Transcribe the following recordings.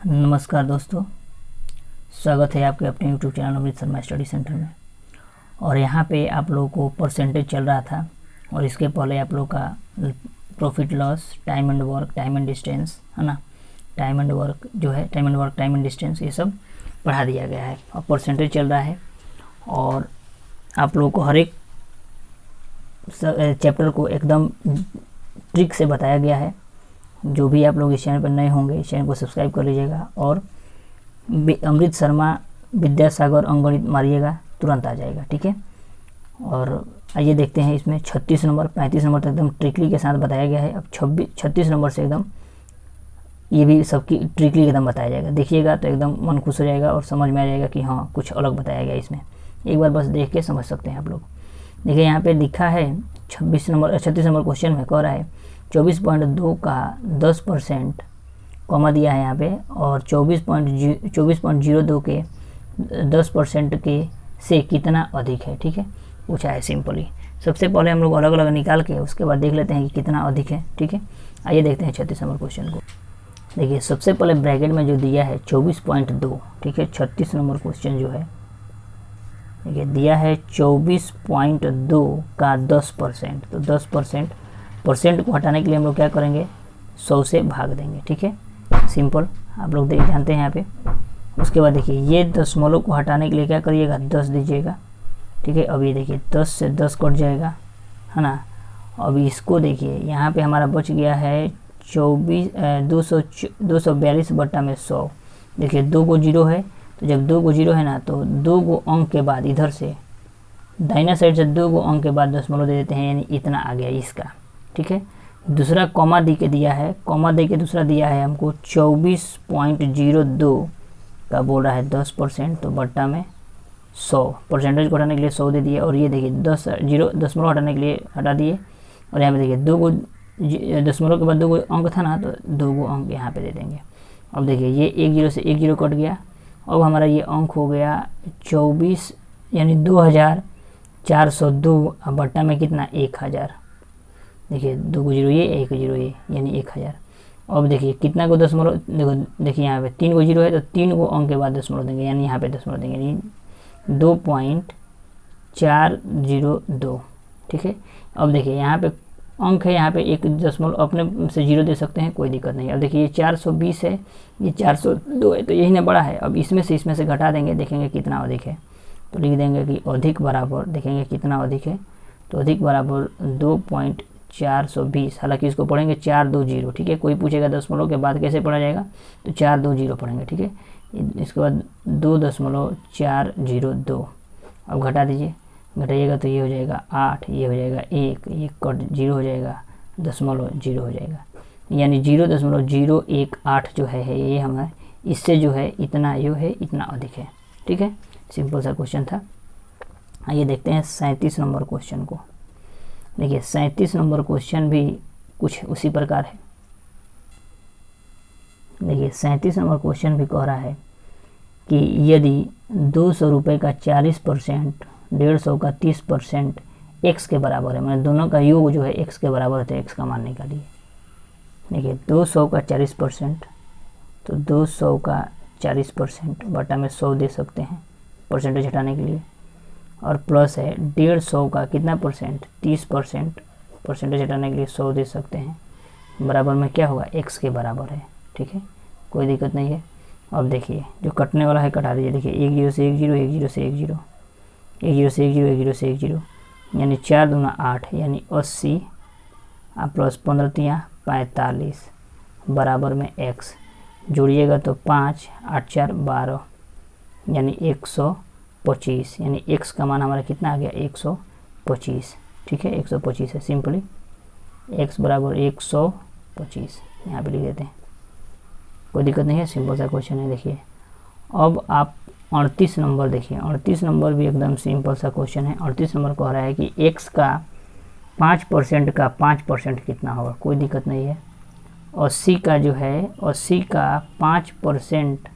नमस्कार दोस्तों, स्वागत है आपके अपने YouTube चैनल अमृत शर्मा स्टडी सेंटर में। और यहाँ पे आप लोगों को परसेंटेज चल रहा था और इसके पहले आप लोग का profit loss, time and work, time and distance, है ना, टाइम एंड वर्क जो है, time and work, time and distance, ये सब पढ़ा दिया गया है और परसेंटेज चल रहा है। और आप लोगों को हर एक चैप्टर को एकदम ट्रिक से बताया गया है। जो भी आप लोग इस चैनल पर नए होंगे, इस चैनल को सब्सक्राइब कर लीजिएगा और अमृत शर्मा विद्यासागर अंकगणित मारिएगा, तुरंत आ जाएगा, ठीक है। और आइए देखते हैं, इसमें 36 नंबर 35 नंबर तक एकदम ट्रिकली के साथ बताया गया है। अब 36 नंबर से एकदम ये भी सबकी ट्रिकली एकदम बताया जाएगा। देखिएगा तो एकदम मन खुश हो जाएगा और समझ में आ जाएगा कि हाँ, कुछ अलग बताया गया इसमें। एक बार बस देख के समझ सकते हैं आप लोग। देखिए यहाँ पे लिखा है 36 नंबर क्वेश्चन में कह रहा है 24.2 का 10% कॉमा दिया है यहाँ पे, और 24.02 के 10% के से कितना अधिक है, ठीक है, पूछा है सिंपली। सबसे पहले हम लोग अलग अलग निकाल के उसके बाद देख लेते हैं कि कितना अधिक है, ठीक है। आइए देखते हैं 36 नंबर क्वेश्चन को। देखिए सबसे पहले ब्रैकेट में जो दिया है 24.2, ठीक है। 36 नंबर क्वेश्चन जो है, देखिए दिया है 24.2 का 10%। तो 10% को हटाने के लिए हम लोग क्या करेंगे, 100 से भाग देंगे, ठीक है, सिंपल। आप लोग जानते हैं यहाँ पे। उसके बाद देखिए ये दशमलव को हटाने के लिए क्या करिएगा, 10 दीजिएगा, ठीक है। अब ये देखिए 10 से 10 कट जाएगा, है ना। अब इसको देखिए यहाँ पे हमारा बच गया है 242 बट्टा में 100। देखिए 2 को 0 है, तो जब 2 को 0 है ना, तो 2 को अंक के बाद इधर से दाहिना साइड से 2 को अंक के बाद दशमलव दे देते हैं, यानी इतना आ गया इसका, ठीक है। दूसरा कॉमा दी के दिया है, कॉमा दे के दूसरा दिया है हमको 24.02 का बोल रहा है 10%, तो बट्टा में 100। परसेंटेज को हटाने के लिए 100 दे दिए। और ये देखिए 10 दशमलव हटाने के लिए हटा दिए। और यहाँ पे देखिए 2 को दशमलव के बाद 2 को अंक था ना, तो 2 को अंक यहाँ पे दे देंगे। अब देखिए ये 1 0 से 1 0 कट गया। अब हमारा ये अंक हो गया 24, यानी 2402, अब बट्टा में कितना, 1000। देखिए 2 को 0 ये, 1 को 0 ये, यानी 1000। अब देखिए कितना को दशमलव, देखिए यहाँ पे 3 को 0 है, तो 3 को अंक के बाद दशमलव देंगे, यानी यहाँ पे दशमलव देंगे, यानी 2.402, ठीक है। अब देखिए यहाँ पे अंक है, यहाँ पे एक दशमलव अपने से 0 दे सकते हैं, कोई दिक्कत नहीं। अब देखिए ये 420 है, ये 402 है, तो यही ना बड़ा है। अब इसमें से घटा देंगे, देखेंगे कितना अधिक है। तो लिख देंगे कि अधिक बराबर, देखेंगे कितना अधिक है, तो अधिक बराबर 2.420। हालांकि इसको पढ़ेंगे 420, ठीक है। कोई पूछेगा दशमलव के बाद कैसे पढ़ा जाएगा, तो 420 पढ़ेंगे, ठीक है। इसके बाद 2.402। अब घटा दीजिए, घटाइएगा तो ये हो जाएगा 8, ये हो जाएगा 1, ये कट 0 हो जाएगा, दशमलव 0 हो जाएगा, यानी 0.018 जो है ये हमारा, इससे जो है इतना जो है इतना अधिक है, ठीक है। सिंपल सा क्वेश्चन था। आइए देखते हैं 37 नंबर क्वेश्चन को। देखिए 37 नंबर क्वेश्चन भी कुछ उसी प्रकार है। देखिए 37 नंबर क्वेश्चन भी कह रहा है कि यदि 200 रुपये का 40%, 150 का 30% x के बराबर है, मतलब दोनों का योग जो है x के बराबर है, तो x का मान निकालिए। देखिए 200 का 40%, तो 200 का 40% बटा में 100 दे सकते हैं परसेंटेज हटाने के लिए। और प्लस है 150 का कितना परसेंट, 30%, परसेंटेज हटाने के लिए 100 दे सकते हैं, बराबर में क्या होगा, x के बराबर है, ठीक है, कोई दिक्कत नहीं है। अब देखिए जो कटने वाला है कटा दीजिए। देखिए 1 0 से 1 0, 1 0 से 1 0, 1 0 से 1 0, 1 0 से 1 0, यानी 4 दूना 8, यानी 80, प्लस 15 तिया 45, बराबर में x। जोड़िएगा तो 5 8 4 12, यानी 125, यानी x का मान हमारा कितना आ गया, 125, ठीक है, 125 है। सिंपली x बराबर 125 यहाँ पे लिख देते हैं, कोई दिक्कत नहीं है, सिंपल सा क्वेश्चन है। देखिए अब आप 38 नंबर देखिए, 38 नंबर भी एकदम सिंपल सा क्वेश्चन है। 38 नंबर कह रहा है कि x का 5% का 5% कितना होगा, कोई दिक्कत नहीं है। 80 का जो है, 80 का 5%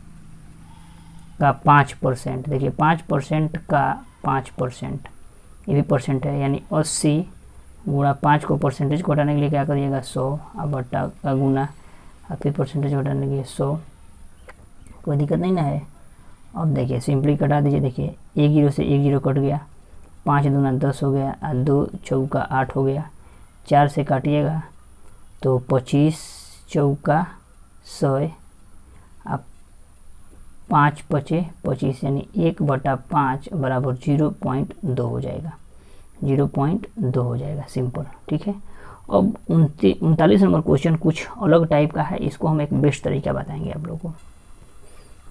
का 5%, देखिए 5% का 5%, ये भी परसेंट है, यानी 80 गुणा 5 को परसेंटेज को हटाने के लिए क्या करिएगा, 100, अब बट्टा का गुना, फिर परसेंटेज हटाने के लिए 100, कोई दिक्कत नहीं ना है। अब देखिए सिंपली कटा दीजिए, देखिए 1 0 से 1 0 कट गया, 5 दूना 10 हो गया, 2 चौका 8 हो गया, 4 से काटिएगा तो 25 चौका 100, अब 5 पचे 25 यानी 1/5 बराबर 0.2 हो जाएगा, 0.2 हो जाएगा, सिंपल। ठीक है। अब 39 नंबर क्वेश्चन कुछ अलग टाइप का है, इसको हम एक बेस्ट तरीका बताएंगे आप लोगों को।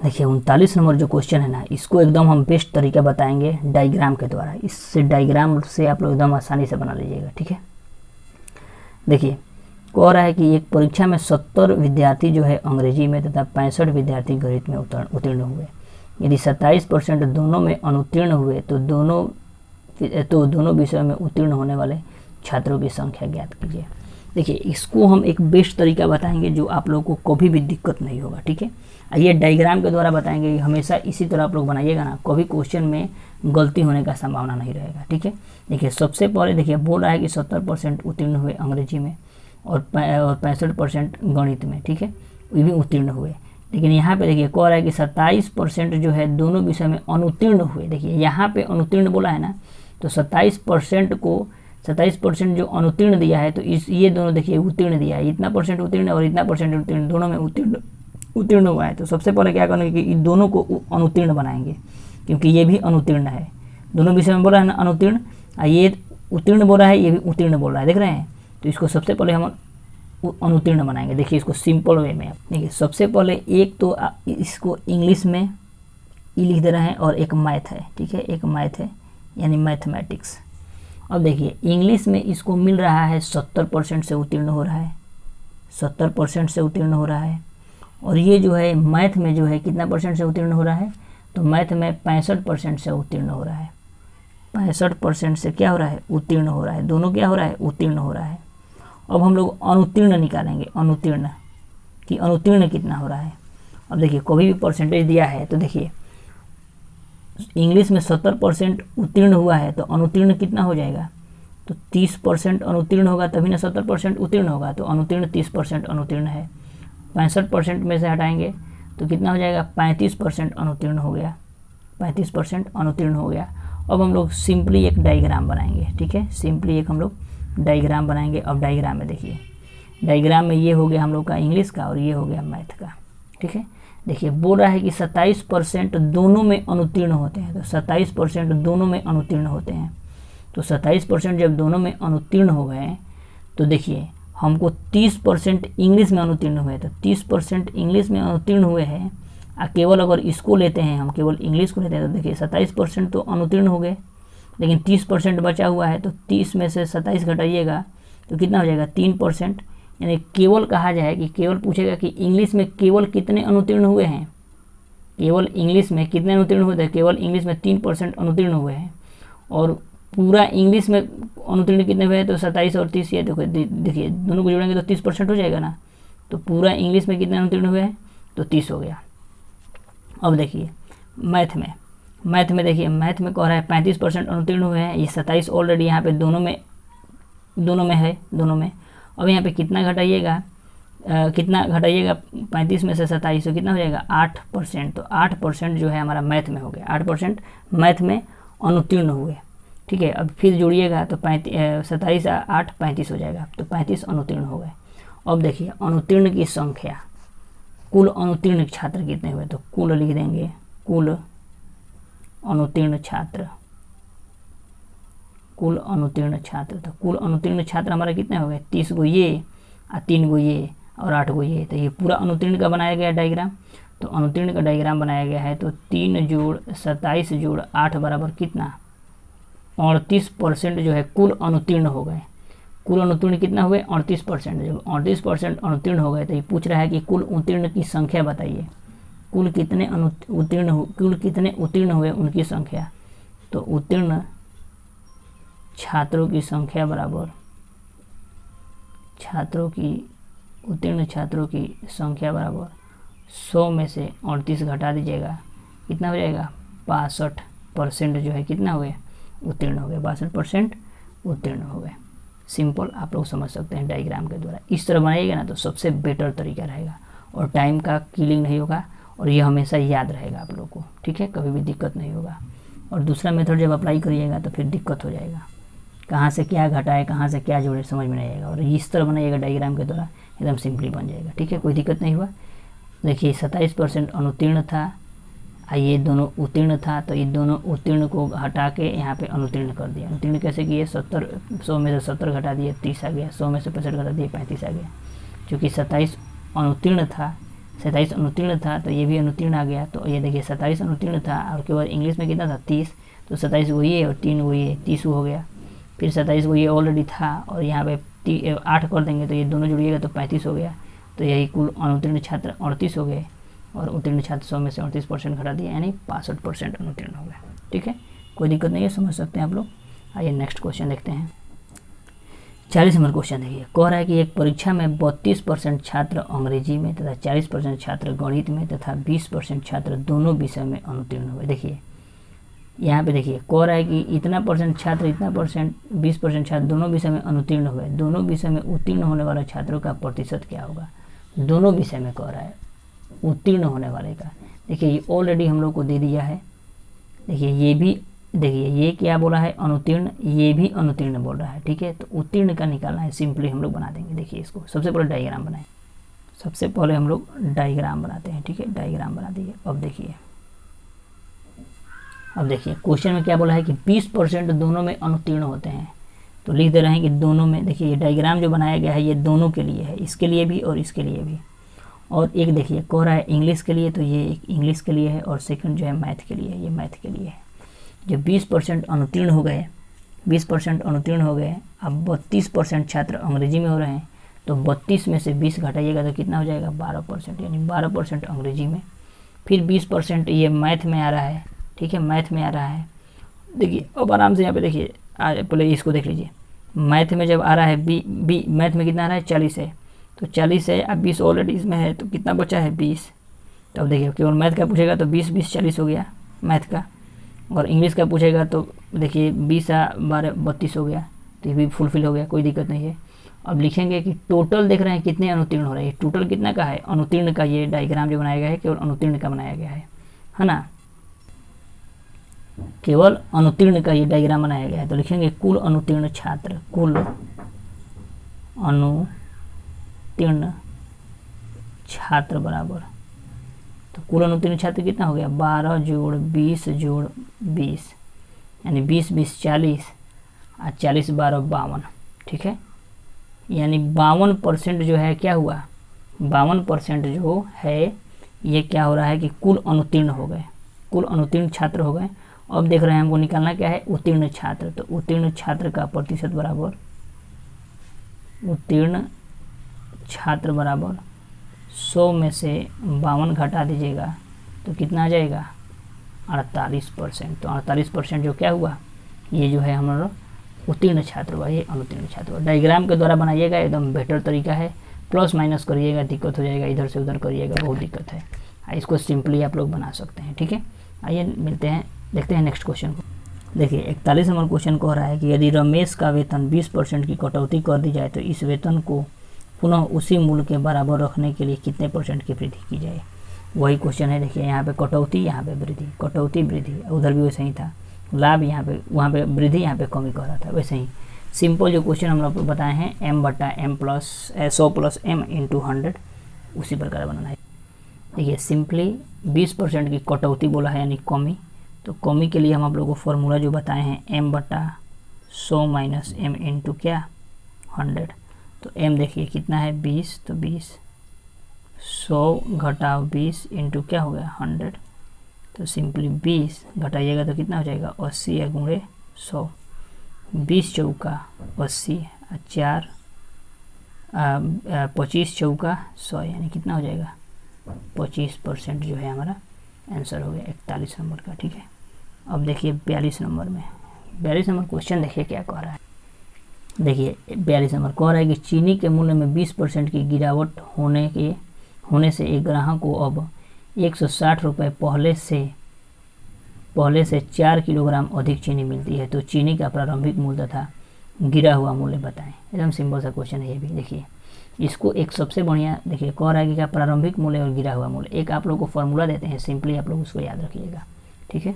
देखिए 39 नंबर जो क्वेश्चन है ना, इसको एकदम हम बेस्ट तरीका बताएंगे डायग्राम के द्वारा। इससे डायग्राम से आप लोग एकदम आसानी से बना लीजिएगा। ठीक है। देखिए कह रहा है कि एक परीक्षा में 70 विद्यार्थी जो है अंग्रेजी में तथा 65 विद्यार्थी गणित में उत्तीर्ण हुए। यदि 27% दोनों में अनुत्तीर्ण हुए तो दोनों विषयों में उत्तीर्ण होने वाले छात्रों की संख्या ज्ञात कीजिए। देखिए इसको हम एक बेस्ट तरीका बताएंगे जो आप लोगों को कभी भी दिक्कत नहीं होगा। ठीक है। ये डायग्राम के द्वारा बताएंगे, हमेशा इसी तरह आप लोग बनाइएगा ना, कभी क्वेश्चन में गलती होने का संभावना नहीं रहेगा। ठीक है। देखिए सबसे पहले देखिए बोल रहा है कि 70% उत्तीर्ण हुए अंग्रेजी में और 65% गणित में। ठीक है, ये भी उत्तीर्ण हुए। लेकिन यहाँ पे देखिए कह रहा है कि 27% जो है दोनों विषय में अनुत्तीर्ण हुए। देखिए यहाँ पे अनुत्तीर्ण बोला है ना, तो 27% जो अनुत्तीर्ण दिया है, तो ये दोनों देखिए उत्तीर्ण दिया है, इतना परसेंट उत्तीर्ण और इतना परसेंट उत्तीर्ण, दोनों में उत्तीर्ण हुआ है। तो सबसे पहले क्या करेंगे कि इन दोनों को अनुत्तीर्ण बनाएंगे, क्योंकि ये भी अनुत्तीर्ण है। दोनों विषय में बोल रहा है ना अनुत्तीर्ण, ये उत्तीर्ण बोल रहा है, ये भी उत्तीर्ण बोल रहा है, देख रहे हैं। तो इसको सबसे पहले हम अनुत्तीर्ण बनाएंगे। देखिए इसको सिंपल वे में देखिए, सबसे पहले एक तो इसको इंग्लिश में ई लिख दे रहे हैं और एक मैथ है। ठीक है, एक मैथ है यानी मैथमेटिक्स। अब देखिए इंग्लिश में इसको मिल रहा है 70% से उत्तीर्ण हो रहा है, 70% से उत्तीर्ण हो रहा है। और ये जो है मैथ में जो है कितना परसेंट से उत्तीर्ण हो रहा है, तो मैथ में 65% से उत्तीर्ण हो रहा है, 65% से क्या हो रहा है, उत्तीर्ण हो रहा है। दोनों क्या हो रहा है, उत्तीर्ण हो रहा है। अब हम लोग अनुत्तीर्ण निकालेंगे, अनुत्तीर्ण कि अनुत्तीर्ण कितना हो रहा है। अब देखिए कोई भी परसेंटेज दिया है, तो देखिए इंग्लिश में 70% उत्तीर्ण हुआ है, तो अनुत्तीर्ण कितना हो जाएगा, तो 30% अनुत्तीर्ण होगा तभी ना 70% उत्तीर्ण होगा। तो अनुत्तीर्ण 30% अनुत्तीर्ण है, 65% में से हटाएंगे तो कितना हो जाएगा, 35% अनुत्तीर्ण हो गया, 35% अनुत्तीर्ण हो गया। अब हम लोग सिंपली एक डायग्राम बनाएंगे। ठीक है, सिंपली एक हम लोग डायग्राम बनाएंगे। अब डायग्राम में देखिए, डायग्राम में ये हो गया हम लोग का इंग्लिश का और ये हो गया मैथ का। ठीक है, देखिए बोल रहा है कि 27% दोनों में अनुत्तीर्ण होते हैं, तो 27% दोनों में अनुत्तीर्ण होते हैं। तो 27% जब दोनों में अनुत्तीर्ण हो गए, तो देखिए हमको 30% इंग्लिश में अनुत्तीर्ण हुए, तो 30% इंग्लिश में अनुत्तीर्ण हुए हैं। केवल अगर इसको लेते हैं, हम केवल इंग्लिश को लेते हैं, तो देखिए 27% तो अनुत्तीर्ण हो गए, लेकिन 30% बचा हुआ है। तो 30 में से 27 घटाइएगा तो कितना हो जाएगा, 3%। यानी केवल कहा जाए कि केवल पूछेगा कि इंग्लिश में केवल कितने अनुत्तीर्ण हुए हैं, केवल इंग्लिश में कितने अनुत्तीर्ण हुए थे, केवल इंग्लिश में 3% अनुत्तीर्ण हुए हैं। और पूरा इंग्लिश में अनुत्तीर्ण कितने हुए हैं, तो 27 और 30, ये देखिए दोनों को जोड़ेंगे तो 30% हो जाएगा ना। तो पूरा इंग्लिश में कितने अनुत्तीर्ण हुए हैं, तो 30 हो गया। अब देखिए मैथ में देखिए, मैथ में कह रहा है 35% अनुत्तीर्ण हुए हैं, ये 27 ऑलरेडी यहाँ पे दोनों में है, दोनों में। अब यहाँ पे कितना घटाइएगा, 35 में से 27, तो कितना हो जाएगा, 8%। तो 8% जो है हमारा मैथ में हो गया, 8% मैथ में अनुत्तीर्ण हुए। ठीक है, अब फिर जोड़िएगा तो 27 8 35 हो जाएगा, तो 35 अनुत्तीर्ण हो गए। अब देखिए अनुत्तीर्ण की संख्या, कुल अनुत्तीर्ण छात्र कितने हुए, तो कुल लिख देंगे, कुल अनुत्तीर्ण छात्र, कुल अनुत्तीर्ण छात्र। तो कुल अनुत्तीर्ण छात्र हमारे कितने हो गए, 30 गो ये और 3 गो ये और 8 गो ये। तो ये पूरा अनुत्तीर्ण का बनाया गया डायग्राम। तो अनुत्तीर्ण का डायग्राम बनाया गया है, तो 3 जोड़ 27 जोड़ 8 बराबर कितना, 38% जो है कुल अनुत्तीर्ण हो गए। कुल अनुत्तीर्ण कितना हुए, 38%। जब 38% अनुत्तीर्ण हो गए, तो ये पूछ रहा है कि कुल उत्तीर्ण की संख्या बताइए, कुल कितने उत्तीर्ण हुए उनकी संख्या। तो उत्तीर्ण छात्रों की संख्या बराबर उत्तीर्ण छात्रों की संख्या बराबर 100 में से 38 घटा दीजिएगा, कितना हो जाएगा, 62% जो है कितना हुए, उत्तीर्ण हो गए, 62% उत्तीर्ण हो गए। सिंपल आप लोग समझ सकते हैं डायग्राम के द्वारा। इस तरह बनाइएगा ना तो सबसे बेटर तरीका रहेगा और टाइम का किलिंग नहीं होगा और ये हमेशा याद रहेगा आप लोग को, ठीक है, कभी भी दिक्कत नहीं होगा। और दूसरा मेथड जब अप्लाई करिएगा तो फिर दिक्कत हो जाएगा, कहाँ से क्या घटाए कहाँ से क्या जोड़े समझ में नहीं आएगा। और इस तरह बनाइएगा डायग्राम के द्वारा, एकदम सिंपली बन जाएगा, ठीक है, कोई दिक्कत नहीं हुआ। देखिए 27% अनुत्तीर्ण था, ये दोनों उत्तीर्ण था, तो ये दोनों उत्तीर्ण को हटा के यहाँ पे अनुत्तीर्ण कर दिया। अनुत्तीर्ण कैसे किए, 100 में से 70 घटा दिए 30 आ गया, 100 में से 65 घटा दिए 35 आ गया। क्योंकि 27 अनुत्तीर्ण था तो ये भी अनुत्तीर्ण आ गया। तो ये देखिए 27 अनुत्तीर्ण था और केवल इंग्लिश में कितना था 30, तो 27 वही है और 3 वही है, 30 हो गया। फिर 27 वो ये ऑलरेडी था और यहाँ पे 8 कर देंगे तो ये दोनों जुड़िएगा तो 35 हो गया। तो यही कुल अनुत्तीर्ण छात्र 38 हो गए और उत्तीर्ण छात्र 100 में से 38% घटा दिया, यानी 65% अनुत्तीर्ण हो गए, ठीक है, कोई दिक्कत नहीं है, समझ सकते हैं आप लोग। आइए नेक्स्ट क्वेश्चन देखते हैं। 40 नंबर क्वेश्चन देखिए, कह रहा है कि एक परीक्षा में 32% छात्र अंग्रेजी में तथा 40% छात्र गणित में तथा 20% छात्र दोनों विषय में अनुत्तीर्ण हुए। देखिए यहाँ पे देखिए कह रहा है कि इतना परसेंट छात्र, इतना परसेंट 20% छात्र दोनों विषय में अनुत्तीर्ण हुए। दोनों विषय में उत्तीर्ण होने वाले छात्रों का प्रतिशत क्या होगा, दोनों विषय में कह रहा है उत्तीर्ण होने वाले का। देखिए ये ऑलरेडी हम लोग को दे दिया है। देखिए ये भी, देखिए ये क्या बोला है अनुत्तीर्ण, ये भी अनुत्तीर्ण बोल रहा है, ठीक है। तो उत्तीर्ण का निकालना है, सिंपली हम लोग बना देंगे। देखिए इसको सबसे पहले डायग्राम बनाएं, सबसे पहले हम लोग डायग्राम बनाते हैं, ठीक है, डायग्राम बना दिए। अब देखिए क्वेश्चन में क्या बोला है कि 20% दोनों में अनुत्तीर्ण होते हैं, तो लिख दे रहे हैं कि दोनों में। देखिए ये डायग्राम जो बनाया गया है ये दोनों के लिए है, इसके लिए भी और इसके लिए भी। और एक देखिए कह रहा है इंग्लिश के लिए, तो ये एक इंग्लिश के लिए है और सेकंड जो है मैथ के लिए है, ये मैथ के लिए है। जो 20% अनुत्तीर्ण हो गए, 20% अनुत्तीर्ण हो गए, अब 32% छात्र अंग्रेजी में हो रहे हैं, तो 32 में से 20 घटाइएगा तो कितना हो जाएगा 12%, यानी 12% अंग्रेजी में। फिर 20% ये मैथ में आ रहा है, ठीक है, मैथ में आ रहा है। देखिए अब आराम से यहाँ पे देखिए, पहले इसको देख लीजिए। मैथ में जब आ रहा है मैथ में कितना आ रहा है 40 है, तो 40 है, अब 20 ऑलरेडी इसमें है, तो कितना बचा है 20। तो अब देखिए केवल मैथ का पूछेगा तो 20 20 40 हो गया मैथ का, और इंग्लिश का पूछेगा तो देखिए 20 12 32 हो गया, तो ये भी फुलफिल हो गया, कोई दिक्कत नहीं है। अब लिखेंगे कि टोटल देख रहे हैं कितने अनुत्तीर्ण हो रहे हैं, टोटल कितना का है अनुत्तीर्ण का, ये डायग्राम जो बनाया गया है केवल अनुत्तीर्ण का बनाया गया है ना, केवल अनुत्तीर्ण का ये डायग्राम बनाया गया है। तो लिखेंगे कुल अनुत्तीर्ण छात्र, कुल अनुत्तीर्ण छात्र बराबर, तो कुल अनुत्तीर्ण छात्र कितना हो गया 12 जोड़ 20 जोड़ 20, यानी 20 20 40 और 40 12 52, ठीक है, यानी 52% जो है क्या हुआ, 52% जो है ये क्या हो रहा है कि कुल अनुत्तीर्ण हो गए, कुल अनुत्तीर्ण छात्र हो गए। अब देख रहे हैं हमको निकालना क्या है उत्तीर्ण छात्र, तो उत्तीर्ण छात्र का प्रतिशत बराबर, उत्तीर्ण छात्र बराबर 100 में से 52 घटा दीजिएगा तो कितना आ जाएगा 48%। तो 48% जो क्या हुआ, ये जो है हमारा उत्तीर्ण छात्र हुआ, ये अनुत्तीर्ण छात्र हुआ। डायग्राम के द्वारा बनाइएगा, एकदम बेटर तरीका है, प्लस माइनस करिएगा दिक्कत हो जाएगा, इधर से उधर करिएगा बहुत दिक्कत है, इसको सिंपली आप लोग बना सकते हैं, ठीक है। आइए मिलते हैं, देखते हैं नेक्स्ट क्वेश्चन को। देखिए 41 नंबर क्वेश्चन कह रहा है कि यदि रमेश का वेतन 20% की कटौती कर दी जाए तो इस वेतन को पुनः उसी मूल्य के बराबर रखने के लिए कितने % की वृद्धि की जाए। वही क्वेश्चन है, देखिए यहाँ पे कटौती, यहाँ पे वृद्धि, कटौती वृद्धि, उधर भी वैसे ही था, लाभ यहाँ पे, वहाँ पे वृद्धि, यहाँ पे कमी कह रहा था। वैसे ही सिंपल जो क्वेश्चन हम लोग बताए हैं m/m plus 100 plus m into 100, उसी प्रकार बनाना है। देखिए सिंपली 20% की कटौती बोला है यानी कमी, तो कमी के लिए हम आप लोगों को फॉर्मूला जो बताए हैं m/100 माइनस m इंटू क्या 100। तो m देखिए कितना है 20, तो 20, 100 घटाओ 20 इंटू क्या हो गया 100, तो सिंपली 20 घटाइएगा तो कितना हो जाएगा 80 या गुणे 100, 20 चौका 80 4 25 चौका 100, यानी कितना हो जाएगा 25% जो है हमारा आंसर हो गया 41 नंबर का, ठीक है। अब देखिए 42 नंबर में, 42 नंबर क्वेश्चन देखिए क्या कह रहा है। देखिए 42 नंबर कह रहा है कि चीनी के मूल्य में 20% की गिरावट होने से एक ग्राहक को अब 160 रुपये पहले से 4 किलोग्राम अधिक चीनी मिलती है, तो चीनी का प्रारंभिक मूल्य तथा गिरा हुआ मूल्य बताएं। एकदम सिंपल सा क्वेश्चन है ये भी। देखिए इसको एक सबसे बढ़िया देखिए कह रहा है कि क्या प्रारंभिक मूल्य और गिरा हुआ मूल्य, एक आप लोग को फॉर्मूला देते हैं, सिंपली आप लोग उसको याद रखिएगा, ठीक है।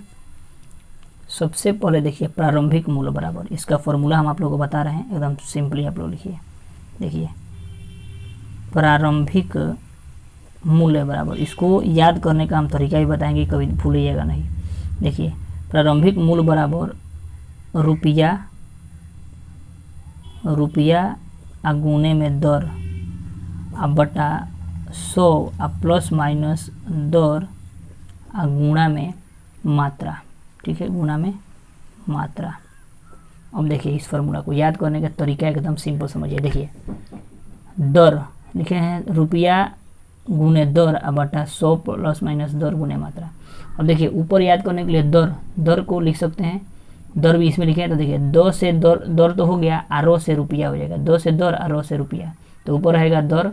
सबसे पहले देखिए प्रारंभिक मूल्य बराबर, इसका फॉर्मूला हम आप लोगों को बता रहे हैं, एकदम सिंपली आप लोग लिखिए। देखिए प्रारंभिक मूल्य बराबर, इसको याद करने का हम तरीका भी बताएंगे, कभी भूलिएगा नहीं। देखिए प्रारंभिक मूल्य बराबर रुपया गुने में दर बटा 100 प्लस माइनस दर गुणा में मात्रा, ठीक है, गुणा में मात्रा। अब देखिए इस फार्मूला को याद करने का तरीका एकदम सिंपल समझिए। देखिए दर लिखे हैं रुपया गुने दर बटा 100 प्लस माइनस दर गुने मात्रा। अब देखिए ऊपर याद करने के लिए दर को लिख सकते हैं, दर भी इसमें लिखे हैं, तो देखिए 2 से दर तो हो गया, आरो से रुपया हो जाएगा, 2 से दर आरो से रुपया, तो ऊपर रहेगा दर,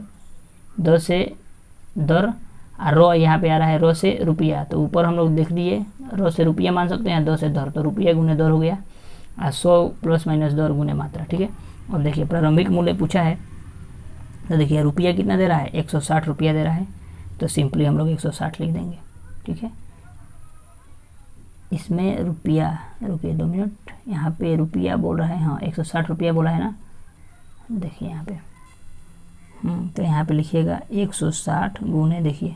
2 से दर रो यहाँ पे आ रहा है रो से रुपया, तो ऊपर हम लोग देख लिए रो से रुपया मान सकते हैं, 2 से दर, तो रुपया गुने दर हो गया, 100 प्लस माइनस दर गुने मात्रा, ठीक है। अब देखिए प्रारंभिक मूल्य पूछा है, तो देखिए रुपया कितना दे रहा है, 160 रुपया दे रहा है, तो सिंपली हम लोग 160 लिख देंगे, ठीक है। इसमें रुपया, रुकिए 2 मिनट, यहाँ पे रुपया बोल रहा है, हाँ 160 रुपया बोला है ना, देखिए यहाँ पे तो यहाँ पे लिखिएगा 160 गुने, देखिए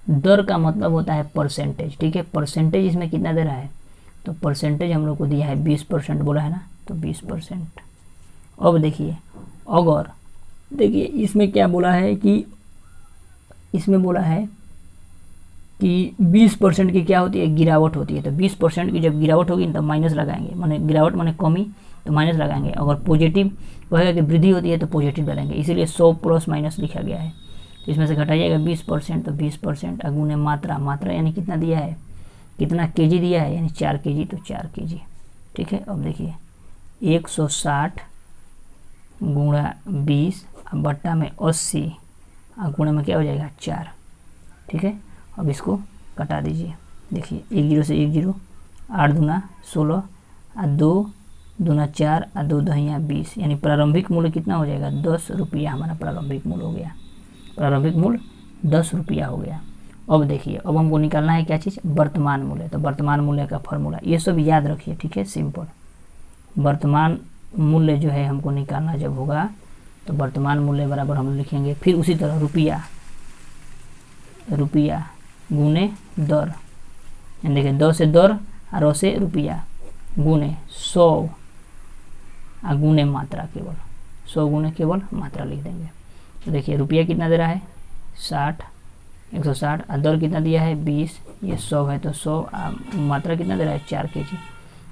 दर का मतलब होता है परसेंटेज, ठीक है। परसेंटेज इसमें कितना दे रहा है, तो परसेंटेज हम लोग को दिया है 20% बोला है ना, तो 20%। अब देखिए अगर देखिए इसमें क्या बोला है कि इसमें बोला है कि 20% की क्या होती है, गिरावट होती है, तो 20% की जब गिरावट होगी तब माइनस लगाएंगे, माने गिरावट माने कमी, तो माइनस लगाएंगे। अगर पॉजिटिव कहेगा कि वृद्धि होती है तो पॉजिटिव डालेंगे, इसीलिए 100 प्लस माइनस लिखा गया है। तो इसमें से घटाइएगा 20%, तो 20% गुने मात्रा, मात्रा यानी कितना दिया है, कितना केजी दिया है, यानी 4 केजी, तो 4 केजी, ठीक है। अब देखिए 160 गुणा 20 बट्टा में 80 गुणा में क्या हो जाएगा 4, ठीक है। अब इसको कटा दीजिए, देखिए 1 0 से 1 0, 8 दूना 16 2 दूना 4 2 दहिया 20, यानी प्रारंभिक मूल्य कितना हो जाएगा 10 रुपया, हमारा प्रारंभिक मूल्य हो गया, प्रारंभिक मूल्य 10 रुपया हो गया। अब देखिए अब हमको निकालना है क्या चीज़, वर्तमान मूल्य, तो वर्तमान मूल्य का फॉर्मूला ये सब याद रखिए, ठीक है, सिंपल। वर्तमान मूल्य जो है हमको निकालना जब होगा तो वर्तमान मूल्य बराबर हम लिखेंगे, फिर उसी तरह रुपया गुने दर, देखिए 2 से दर और रो से रुपया गुने 100 गुने मात्रा, केवल 100 गुने केवल मात्रा लिख देंगे। तो देखिए रुपया कितना दे रहा है 60, 160, और दर कितना दिया है 20, ये 100 है, तो 100 मात्रा कितना दे रहा है 4 केजी।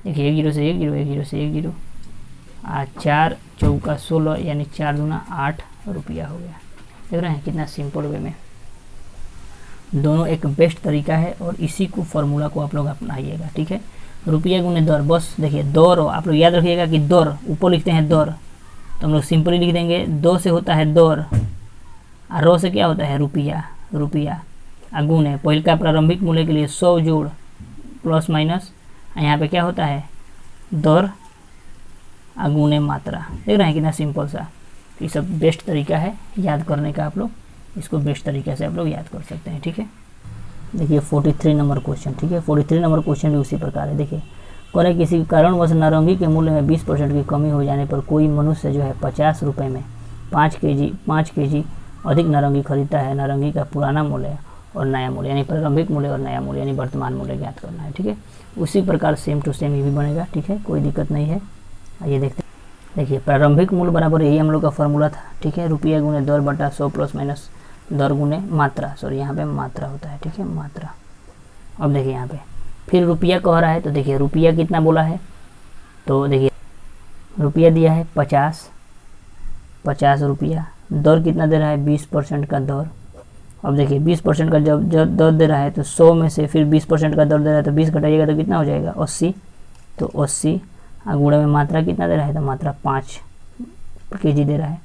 देखिए 1 0 से 1 0, 1 0 से 1 0, 4 चौका 16, यानी 4 दूना 8 रुपया हो गया। देख रहे हैं कितना सिंपल वे में, दोनों एक बेस्ट तरीका है, और इसी को फॉर्मूला को आप लोग अपनाइएगा, ठीक है। रुपया गुने दर, बस देखिए दर आप लोग याद रखिएगा कि दर ऊपर लिखते हैं दर, तो हम लोग सिंपली लिख देंगे 2 से होता है दर, और रो से क्या होता है रुपया गुने पहले का प्रारंभिक मूल्य के लिए 100 जोड़ प्लस माइनस, यहाँ पे क्या होता है दर गुने मात्रा। देख रहे हैं कितना सिंपल सा, ये सब बेस्ट तरीका है याद करने का, आप लोग इसको बेस्ट तरीके से आप लोग याद कर सकते हैं, ठीक है। देखिए 43 नंबर क्वेश्चन, ठीक है, 43 नंबर क्वेश्चन भी उसी प्रकार है। देखिए कौन किसी कारणवश नारंगी के मूल्य में 20% की कमी हो जाने पर कोई मनुष्य जो है 50 रुपये में 5 केजी अधिक नारंगी खरीदता है। नारंगी का पुराना मूल्य और नया मूल्य, यानी प्रारंभिक मूल्य और नया मूल्य यानी वर्तमान मूल्य ज्ञात करना है, ठीक है। उसी प्रकार सेम टू सेम ये भी बनेगा, ठीक है, कोई दिक्कत नहीं है। आइए देखते हैं। देखिए प्रारंभिक मूल्य बराबर यही हम लोग का फॉर्मूला था, ठीक है, रुपया गुने दर बटा 100 प्लस माइनस दर गुने मात्रा, सॉरी यहाँ पे मात्रा होता है, ठीक है, मात्रा। अब देखिए यहाँ पे फिर रुपया कह रहा है, तो देखिए रुपया कितना बोला है, तो देखिए रुपया दिया है 50 रुपया, दर कितना दे रहा है 20% का दर। अब देखिए 20% का जब दर दे रहा है तो 100 में से फिर 20% का दर दे रहा है, तो 20 घटाइएगा तो कितना हो जाएगा 80, तो 80 गुणा में मात्रा कितना दे रहा है, तो मात्रा 5 केजी दे रहा है।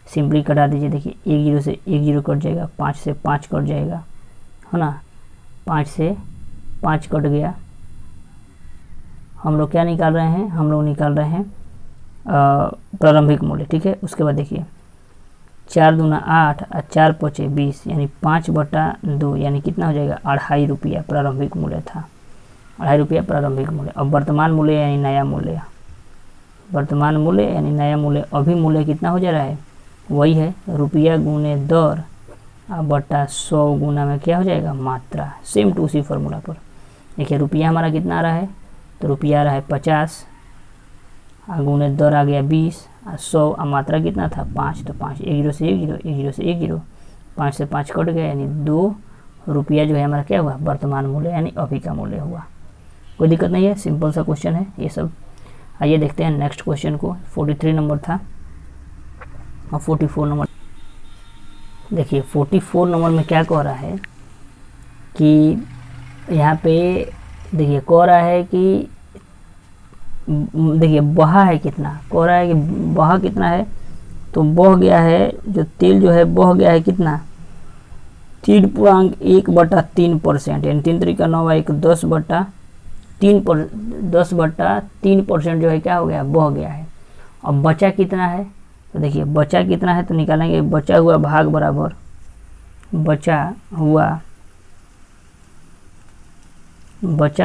सिंपली कटा दीजिए, देखिए 1 0 से 1 0 कट जाएगा, 5 से 5 कट जाएगा, है ना, 5 से 5 कट गया। हम लोग क्या निकाल रहे हैं, हम लोग निकाल रहे हैं प्रारंभिक मूल्य, ठीक है। उसके बाद देखिए 4 दूना 8 और 4 पचे 20 यानी 5/2 यानी कितना हो जाएगा 2.5 रुपया प्रारंभिक मूल्य था। 2.5 रुपया प्रारंभिक मूल्य। अब वर्तमान मूल्य यानी नया मूल्य, वर्तमान मूल्य यानी नया मूल्य, अभी मूल्य कितना हो जा रहा है, वही है रुपया गुने दर बटा 100 गुना में क्या हो जाएगा मात्रा, सेम टू उसी फॉर्मूला पर। देखिए रुपया हमारा कितना आ रहा है, तो रुपया आ रहा है 50 गुने दर आ गया 20 और 100 और मात्रा कितना था 5, तो 5 1 0 से 1 0 1 0 से 1 0 5 से 5 कट गया यानी 2 रुपया जो है हमारा क्या हुआ वर्तमान मूल्य यानी अभी का मूल्य हुआ। कोई दिक्कत नहीं है, सिंपल सा क्वेश्चन है ये सब। आइए देखते हैं नेक्स्ट क्वेश्चन को। 43 नंबर था और 44 नंबर। देखिए 44 नंबर में क्या कह रहा है कि यहाँ पे देखिए कह रहा है कि देखिए बहा है कितना, कह रहा है कि बहा कितना है, तो बह गया है जो तेल जो है बह गया है कितना 3.1/3% यानी 3 3 9 1 10/3% जो है क्या हो गया बह गया है। अब बचा कितना है, तो देखिए बचा कितना है तो निकालेंगे बचा हुआ भाग बराबर बचा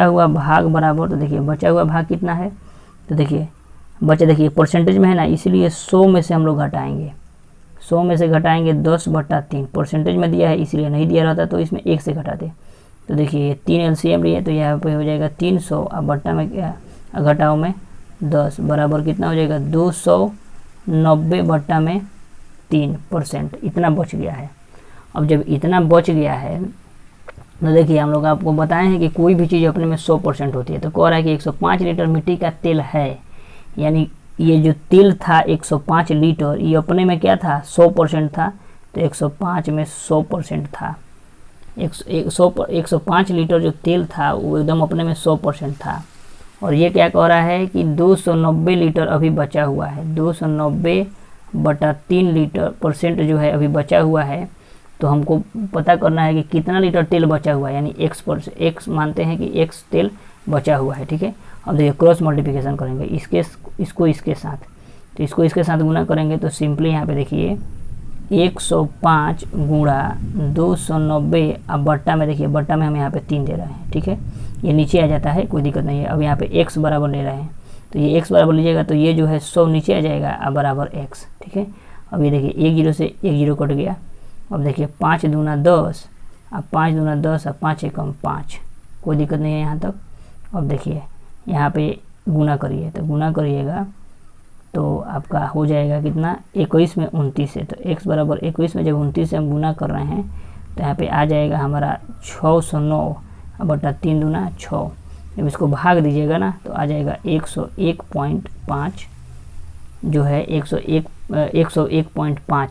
हुआ भाग बराबर, तो देखिए बचा हुआ भाग कितना है, तो देखिए बचा देखिए परसेंटेज में है ना, इसलिए 100 में से हम लोग घटाएंगे, 100 में से घटाएंगे 10/3 परसेंटेज में दिया है इसलिए नहीं दिया रहता तो इसमें 1 से घटाते। तो देखिए ये 3 LCM रही है तो यहाँ पे हो जाएगा 300 और बट्टा में क्या घटाओ में 10 बराबर कितना हो जाएगा 290/3%, इतना बच गया है। अब जब इतना बच गया है तो देखिए हम लोग आपको बताए हैं कि कोई भी चीज़ अपने में 100% होती है, तो कह रहा है कि 105 लीटर मिट्टी का तेल है, यानी ये जो तेल था 105 लीटर ये अपने में क्या था 100% था, तो 105 में 100% था। 105 लीटर जो तेल था वो एकदम अपने में 100% था। और ये क्या कह रहा है कि 290 लीटर अभी बचा हुआ है, 290/3 लीटर परसेंट जो है अभी बचा हुआ है। तो हमको पता करना है कि कितना लीटर तेल बचा हुआ है, यानी x मानते हैं कि x तेल बचा हुआ है, ठीक है। अब देखिए क्रॉस मल्टीप्लिकेशन करेंगे इसको इसके साथ, तो इसको इसके साथ गुना करेंगे तो सिंपली यहाँ पे देखिए 105 गुणा 290 अब बट्टा में देखिए बट्टा में हम यहाँ पे 3 दे रहे हैं, ठीक है, ये नीचे आ जाता है कोई दिक्कत नहीं है। अब यहाँ पे x बराबर ले रहे हैं तो ये x बराबर लीजिएगा तो ये जो है 100 नीचे आ जाएगा अब बराबर x, ठीक है। अब ये देखिए 1 0 से 1 0 कट गया। अब देखिए 5 दूना 10 अब 5 दूना 10 अब 5 एकम 5, कोई दिक्कत नहीं है यहाँ तक। अब देखिए यहाँ पे गुना करिए, तो गुना करिएगा तो आपका हो जाएगा कितना 21 में 29 से, तो x बराबर 21 में जब 29 से हम गुना कर रहे हैं तो यहाँ पे आ जाएगा हमारा 609/3 दूना 6। जब इसको भाग दीजिएगा ना तो आ जाएगा 101.5 जो है 101.5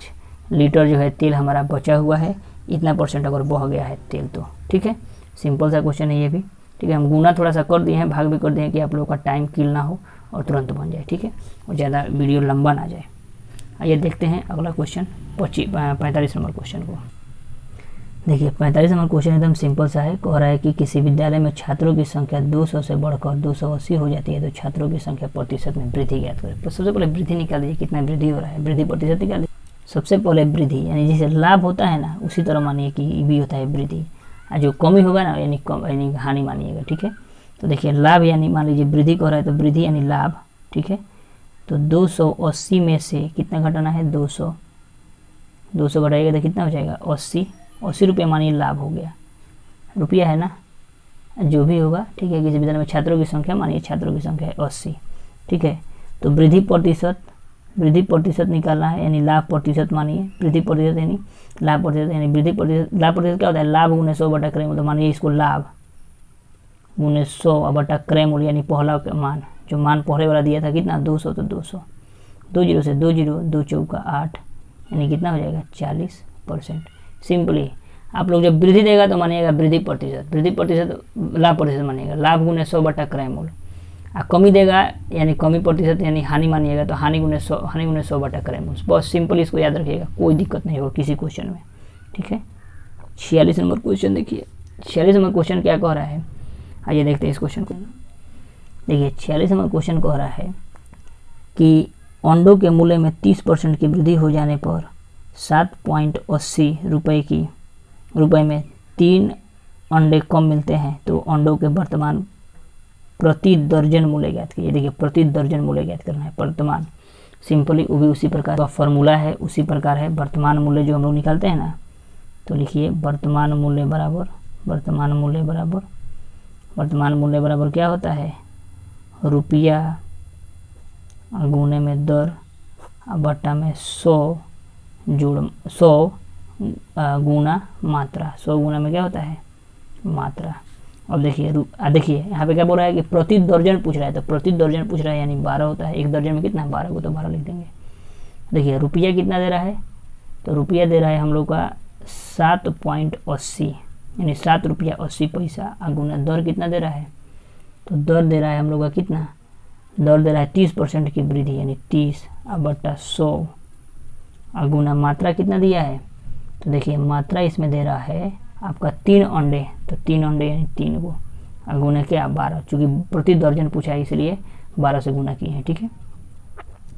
लीटर जो है तेल हमारा बचा हुआ है। इतना परसेंट अगर बह गया है तेल तो, ठीक है। सिंपल सा क्वेश्चन है ये भी, ठीक है। हम गुना थोड़ा सा कर दिए हैं, भाग भी कर दिए हैं कि आप लोगों का टाइम किल ना हो और तुरंत बन जाए, ठीक है, और ज़्यादा वीडियो लंबा ना जाए। आइए देखते हैं अगला क्वेश्चन 45 नंबर क्वेश्चन को। देखिए 45 नंबर क्वेश्चन एकदम सिंपल सा है। कह रहा है कि किसी विद्यालय में छात्रों की संख्या 200 से बढ़कर 280 हो जाती है तो छात्रों की संख्या प्रतिशत में वृद्धि ज्ञात करें। तो सबसे पहले वृद्धि निकाल दीजिए, कितना वृद्धि हो रहा है, वृद्धि प्रतिशत निकाल दीजिए। सबसे पहले वृद्धि यानी जैसे लाभ होता है ना उसी तरह मानिए कि भी होता है वृद्धि, और जो कमी होगा ना यानी कम यानी हानि मानिएगा, ठीक है। तो देखिए लाभ यानी मान लीजिए वृद्धि कह रहा है तो वृद्धि यानी लाभ, ठीक है। तो 280 में से कितना घटाना है 200 घटाइएगा तो कितना हो जाएगा 80 रुपये मानिए लाभ हो गया, रुपया है ना जो भी होगा, ठीक है। किसी विद्यालय में छात्रों की संख्या मानिए छात्रों की संख्या है 80, ठीक है। तो वृद्धि प्रतिशत निकालना है यानी लाभ प्रतिशत मानिए, वृद्धि प्रतिशत यानी लाभ प्रतिशत यानी वृद्धि प्रतिशत। लाभ प्रतिशत क्या होता है लाभ गुने 100/क्रय मूल्य, तो मानिए इसको लाभ गुने 100/क्रय मूल्य यानी पहला मान जो मान पहले वाला दिया था कितना 200, तो 200 2 0 से 2 0 2 चौका 8 यानी कितना हो जाएगा 40%। सिंपली आप लोग जब वृद्धि देगा तो मानिएगा वृद्धि प्रतिशत लाभ प्रतिशत मानिएगा, लाभ गुने 100/क्रय मूल्य। कमी देगा यानी कमी प्रतिशत यानी हानि मानिएगा तो हानि गुने 100/क्रय मूल्य। बहुत सिंपल इसको याद रखिएगा, कोई दिक्कत नहीं होगा किसी क्वेश्चन में, ठीक है। 46 नंबर क्वेश्चन देखिए, 46 नंबर क्वेश्चन क्या कह रहा है, आइए देखते हैं इस क्वेश्चन को। देखिए 46 नंबर क्वेश्चन कह रहा है कि अंडों के मूल्य में 30% की वृद्धि हो जाने पर 7.80 रुपए में 3 अंडे कम मिलते हैं तो अंडों के वर्तमान प्रति दर्जन मूल्य ज्ञात कीजिए। देखिए प्रति दर्जन मूल्य ज्ञात करना है, वर्तमान, सिंपली वो भी उसी प्रकार का फॉर्मूला है, उसी प्रकार है। वर्तमान मूल्य जो हम लोग निकालते हैं ना, तो लिखिए वर्तमान मूल्य बराबर क्या होता है, रुपया गुने में दर बट्टा में 100 गुना मात्रा। 100 गुना में क्या होता है, मात्रा। अब देखिए यहाँ पे क्या बोल रहा है कि प्रति दर्जन पूछ रहा है, तो प्रति दर्जन पूछ रहा है यानी 12 होता है। एक दर्जन में कितना है, 12 को तो 12 लिख देंगे। देखिए रुपया कितना दे रहा है, तो रुपया दे रहा है हम लोग का 7.80 यानी 7 रुपया 80 पैसा। गुना दर कितना दे रहा है, तो दर दे रहा है हम लोग का कितना, दर दे रहा है 30% की वृद्धि यानी 30 बट्टा 100। गुना मात्रा कितना दिया है, तो देखिए मात्रा इसमें दे रहा है आपका 3 अंडे, तो 3 अंडे यानी 3 को गुना क्या 12, चूँकि प्रति दर्जन पूछा है इसलिए 12 से गुना किए हैं। ठीक है,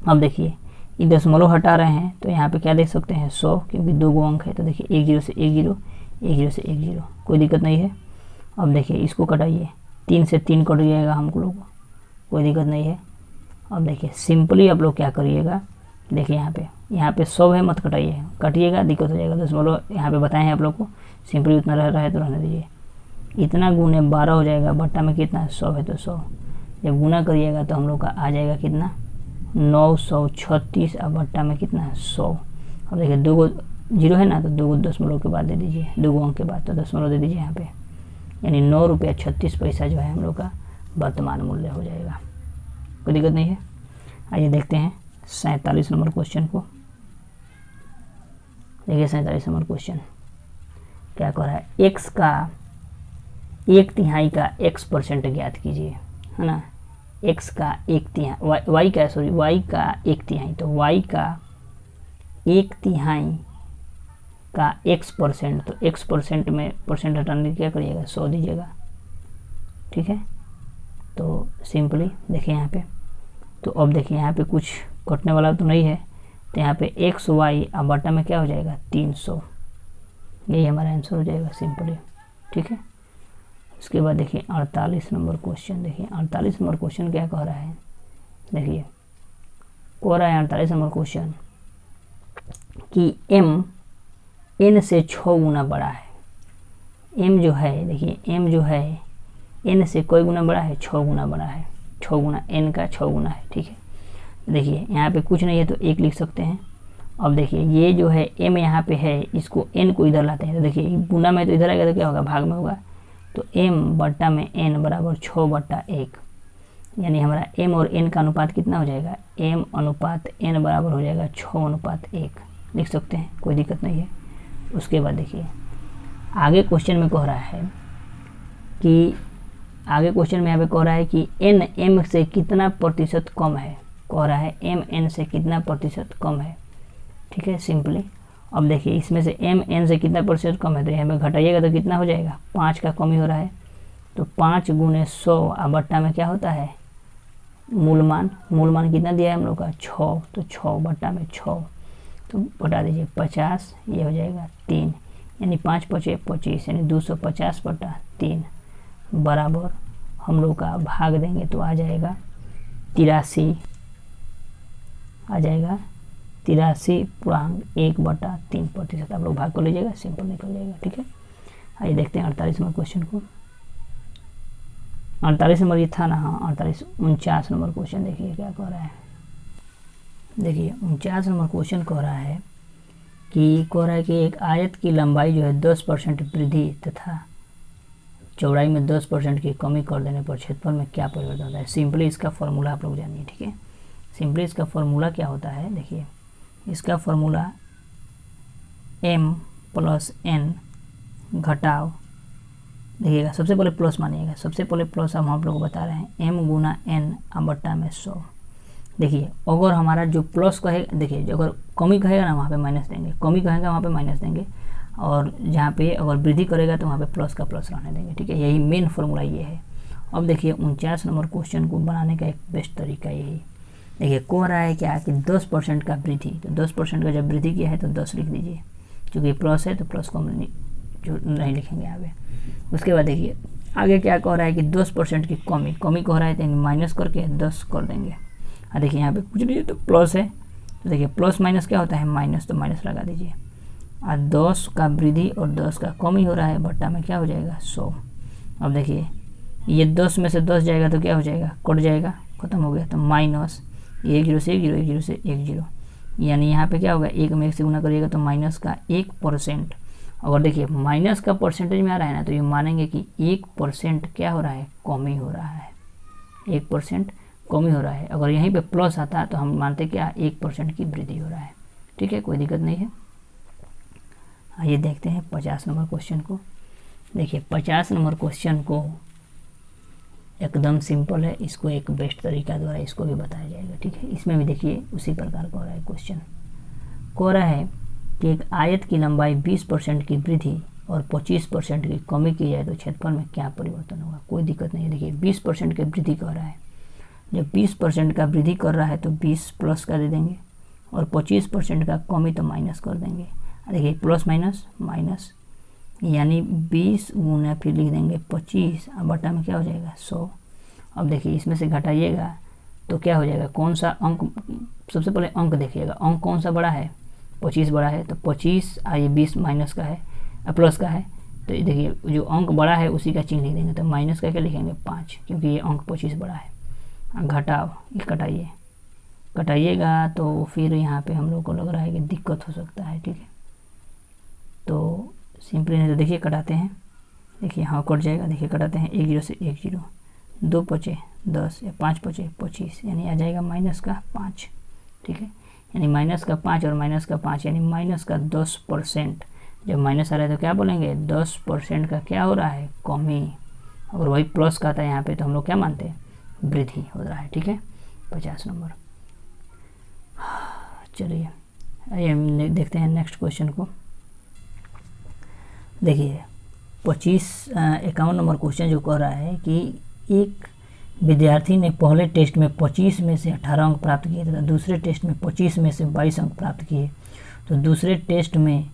अब देखिए ये दशमलव हटा रहे हैं तो यहाँ पे क्या देख सकते हैं 100, क्योंकि 2 गो अंक है तो देखिए 1 0 से 1 0, 1 0 से 1 0, कोई दिक्कत नहीं है। अब देखिए इसको कटाइए, 3 से 3 कट जाएगा हम लोग को, कोई दिक्कत नहीं है। अब देखिए सिंपली आप लोग क्या करिएगा, देखिए यहाँ पे 100 है, मत कटाइए, काटिएगा दिक्कत हो जाएगा। दशमलव यहाँ पे बताए हैं आप लोग को, सिंपली उतना रह रहा है तो रहने दीजिए। इतना गुने 12 हो जाएगा, बट्टा में कितना 100 है तो 100, जब गुना करिएगा तो हम लोग का आ जाएगा कितना 936 और बट्टा में कितना है 100। अब देखिए 2 गो 0 है ना, तो 2 गो दशमलव के बाद दे दीजिए, 2 गो अंक के बाद तो दशमलव दे दीजिए यहाँ पे, यानी 9 रुपया 36 पैसा जो है हम लोग का वर्तमान मूल्य हो जाएगा। कोई दिक्कत नहीं है। आइए देखते हैं 47 नंबर क्वेश्चन को। देखिए 47 नंबर क्वेश्चन क्या कह रहा है, x का 1/3 का x% ज्ञात कीजिए, है ना। x का 1/3, y का 1/3, तो y का 1/3 का x%, तो x% में परसेंट हटाने क्या करिएगा 100 दीजिएगा। ठीक है, तो सिंपली देखिए यहाँ पे, तो अब देखिए यहाँ पे कुछ कटने वाला तो नहीं है, तो यहाँ पे xy और बटा में क्या हो जाएगा 300, यही हमारा आंसर हो जाएगा सिंपली। ठीक है, उसके बाद देखिए 48 नंबर क्वेश्चन। देखिए 48 नंबर क्वेश्चन क्या कह रहा है, देखिए कह रहा है 48 नंबर क्वेश्चन कि m n से 6 गुना बड़ा है। m जो है, देखिए m जो है n से कोई गुना बड़ा है, 6 गुना बड़ा है, 6 गुना n का 6 गुना है। ठीक है, देखिए यहाँ पे कुछ नहीं है तो 1 लिख सकते हैं। अब देखिए ये जो है m यहाँ पे है, इसको n को इधर लाते हैं, तो देखिए गुना में तो इधर आएगा तो क्या होगा, भाग में होगा, तो m बट्टा में n बराबर 6/1, यानी हमारा m और n का अनुपात कितना हो जाएगा, m अनुपात n बराबर हो जाएगा 6:1, लिख सकते हैं, कोई दिक्कत नहीं है। उसके बाद देखिए आगे क्वेश्चन में कह रहा है कि यहाँ पे कह रहा है कि n m से कितना प्रतिशत कम है, कह रहा है m n से कितना प्रतिशत कम है। ठीक है, सिंपली अब देखिए इसमें से m n से कितना प्रतिशत कम है, तो यहाँ पे घटाइएगा तो कितना हो जाएगा, 5 का कमी हो रहा है, तो 5 गुने 100 और बट्टा में क्या होता है मूलमान कितना दिया है हम लोग का 6, तो 6 बट्टा में 6, तो बटा दीजिए 50, ये हो जाएगा 3, यानी 5 × 5 = 25, यानी 250/3 बराबर हम लोग का भाग देंगे तो आ जाएगा 83, आ जाएगा 83.1/3%। आप लोग भाग को लीजिएगा, सिंपल निकल जाएगा। ठीक है, आइए देखते हैं 48 नंबर क्वेश्चन को। 48 नंबर ये था ना, हाँ 49 नंबर क्वेश्चन देखिए क्या कह रहा है। देखिए 49 नंबर क्वेश्चन कह रहा है कि एक आयत की लंबाई जो है 10% वृद्धि तथा चौड़ाई में 10% की कमी कर देने पर क्षेत्रफल में क्या परिवर्तन होता है। सिंपली इसका फॉर्मूला आप लोग जानिए। ठीक है, सिंपली इसका फॉर्मूला क्या होता है, देखिए इसका फॉर्मूला m + n घटाव, देखिएगा सबसे पहले प्लस मानिएगा, सबसे पहले प्लस हम लोग को बता रहे हैं m गुना n बट्टा में 100। देखिए अगर हमारा जो प्लस कहेगा, देखिए जो अगर कमी कहेगा ना वहाँ पे माइनस देंगे, कमी कहेगा वहाँ पे माइनस देंगे, और जहाँ पे अगर वृद्धि करेगा तो वहाँ पे प्लस का प्लस रहने देंगे। ठीक है, यही मेन फॉर्मूला ये है। अब देखिए 49 नंबर क्वेश्चन को बनाने का एक बेस्ट तरीका यही, देखिए कह रहा है क्या कि 10% का वृद्धि, तो 10% का जब वृद्धि किया है तो 10 लिख दीजिए, क्योंकि प्लस है तो प्लस को हम नहीं लिखेंगे आगे। उसके बाद देखिए आगे क्या कह रहा है कि 10% की कमी कह रहा है तो माइनस करके 10 कर देंगे। और देखिए यहाँ पे कुछ नहीं है तो प्लस है, तो देखिए प्लस माइनस क्या होता है माइनस, तो माइनस लगा दीजिए। और 10 का वृद्धि और 10 का कमी हो रहा है, बट्टा में क्या हो जाएगा 100। अब देखिए ये 10 में से 10 जाएगा तो क्या हो जाएगा, कट जाएगा, खत्म हो गया, तो माइनस 1 0 से 1 0, 1 0 से 1 0, यानी यहाँ पे क्या होगा 1 में 1 से गुना करिएगा तो माइनस का 1%। अगर देखिए माइनस का परसेंटेज में आ रहा है ना, तो ये मानेंगे कि 1% क्या हो रहा है, कमी हो रहा है, 1% कमी हो रहा है। अगर यहीं पे प्लस आता तो हम मानते क्या 1% की वृद्धि हो रहा है। ठीक है, कोई दिक्कत नहीं है। आइए देखते हैं 50 नंबर क्वेश्चन को। देखिए 50 नंबर क्वेश्चन को एकदम सिंपल है, इसको एक बेस्ट तरीका द्वारा इसको भी बताया जाएगा। ठीक है, इसमें भी देखिए उसी प्रकार का हो रहा है क्वेश्चन। कह रहा है कि एक आयत की लंबाई 20% की वृद्धि और 25% की कमी की जाए तो क्षेत्रफल में क्या परिवर्तन होगा। कोई दिक्कत नहीं है। देखिए 20% की वृद्धि कर रहा है, जब 20% का वृद्धि कर रहा है तो 20 प्लस का दे देंगे, और 25% का कमी तो माइनस कर देंगे। देखिए प्लस माइनस माइनस, यानी 20 गुना फिर लिख देंगे 25, और बटा में क्या हो जाएगा 100। अब देखिए इसमें से घटाइएगा तो क्या हो जाएगा, कौन सा अंक, सबसे पहले अंक देखिएगा, अंक कौन सा बड़ा है, 25 बड़ा है, तो 25 ये 20 माइनस का है प्लस का है, तो देखिए जो अंक बड़ा है उसी का चिन्ह लिख देंगे, तो माइनस का क्या लिखेंगे 5, क्योंकि ये अंक 25 बड़ा है। घटाओ, ये कटाइएगा तो फिर यहाँ पे हम लोग को लग रहा है कि दिक्कत हो सकता है। ठीक है, तो सिंपली नहीं तो देखिए कटाते हैं, देखिए हाँ कट जाएगा, देखिए कटाते हैं 1 0 से 1 0, 2 पचे 10 या 5 पचे 25, यानी आ जाएगा माइनस का 5। ठीक है, यानी माइनस का 5 और माइनस का 5 यानी माइनस का 10%। जब माइनस आ रहा है तो क्या बोलेंगे 10% का क्या हो रहा है, कमी। अगर वही प्लस का था यहाँ पे तो हम लोग क्या मानते हैं, वृद्धि हो रहा है। ठीक है, 50 नंबर। चलिए आइए हम देखते हैं नेक्स्ट क्वेश्चन को। देखिए 51 नंबर क्वेश्चन जो कह रहा है कि एक विद्यार्थी ने पहले टेस्ट में 25 में से 18 अंक प्राप्त किए तथा दूसरे टेस्ट में 25 में से 22 अंक प्राप्त किए, तो दूसरे टेस्ट में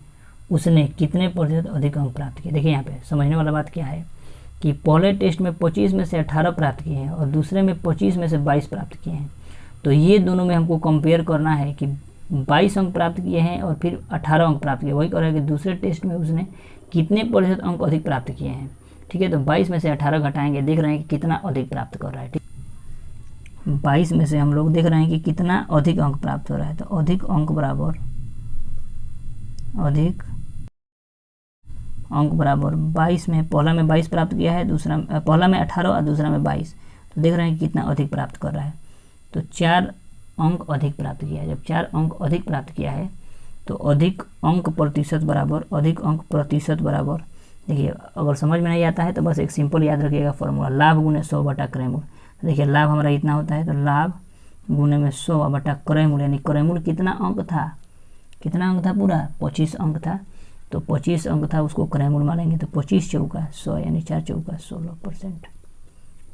उसने कितने प्रतिशत अधिक अंक प्राप्त किए। देखिए यहाँ पे समझने वाला बात क्या है कि पहले टेस्ट में 25 में से 18 प्राप्त किए हैं और दूसरे में 25 में से 22 प्राप्त किए हैं, तो ये दोनों में हमको कंपेयर करना है कि 22 अंक प्राप्त किए हैं और फिर 18 अंक प्राप्त किए। वही कह रहा है कि दूसरे टेस्ट में उसने कितने प्रतिशत अंक अधिक प्राप्त किए हैं। ठीक है, तो 22 में से 18 घटाएंगे, देख रहे हैं कि कितना अधिक प्राप्त कर रहा है। ठीक, 22 में से हम लोग देख रहे हैं कि कितना अधिक अंक प्राप्त हो रहा है, तो अधिक अंक बराबर अधिक अंक बराबर 22 में, पहला में 22 प्राप्त किया है, दूसरा पहला में 18 और दूसरा में 22, तो देख रहे हैं कि कितना अधिक प्राप्त कर रहा है, तो 4 अंक अधिक प्राप्त किया है। जब 4 अंक अधिक प्राप्त किया है तो अधिक अंक प्रतिशत बराबर अधिक अंक प्रतिशत बराबर, देखिए अगर समझ में नहीं आता है तो बस एक सिंपल याद रखिएगा फॉर्मूला, लाभ गुने 100 बटा क्रयमूल। देखिए लाभ हमारा इतना होता है, तो लाभ गुने में 100 बटा क्रयमूल, यानी क्रयमूल कितना अंक था, कितना अंक था, पूरा 25 अंक था, तो 25 अंक था उसको क्रयमूल मानेंगे, तो 25 चौका 100 यानी 4 चौका 16%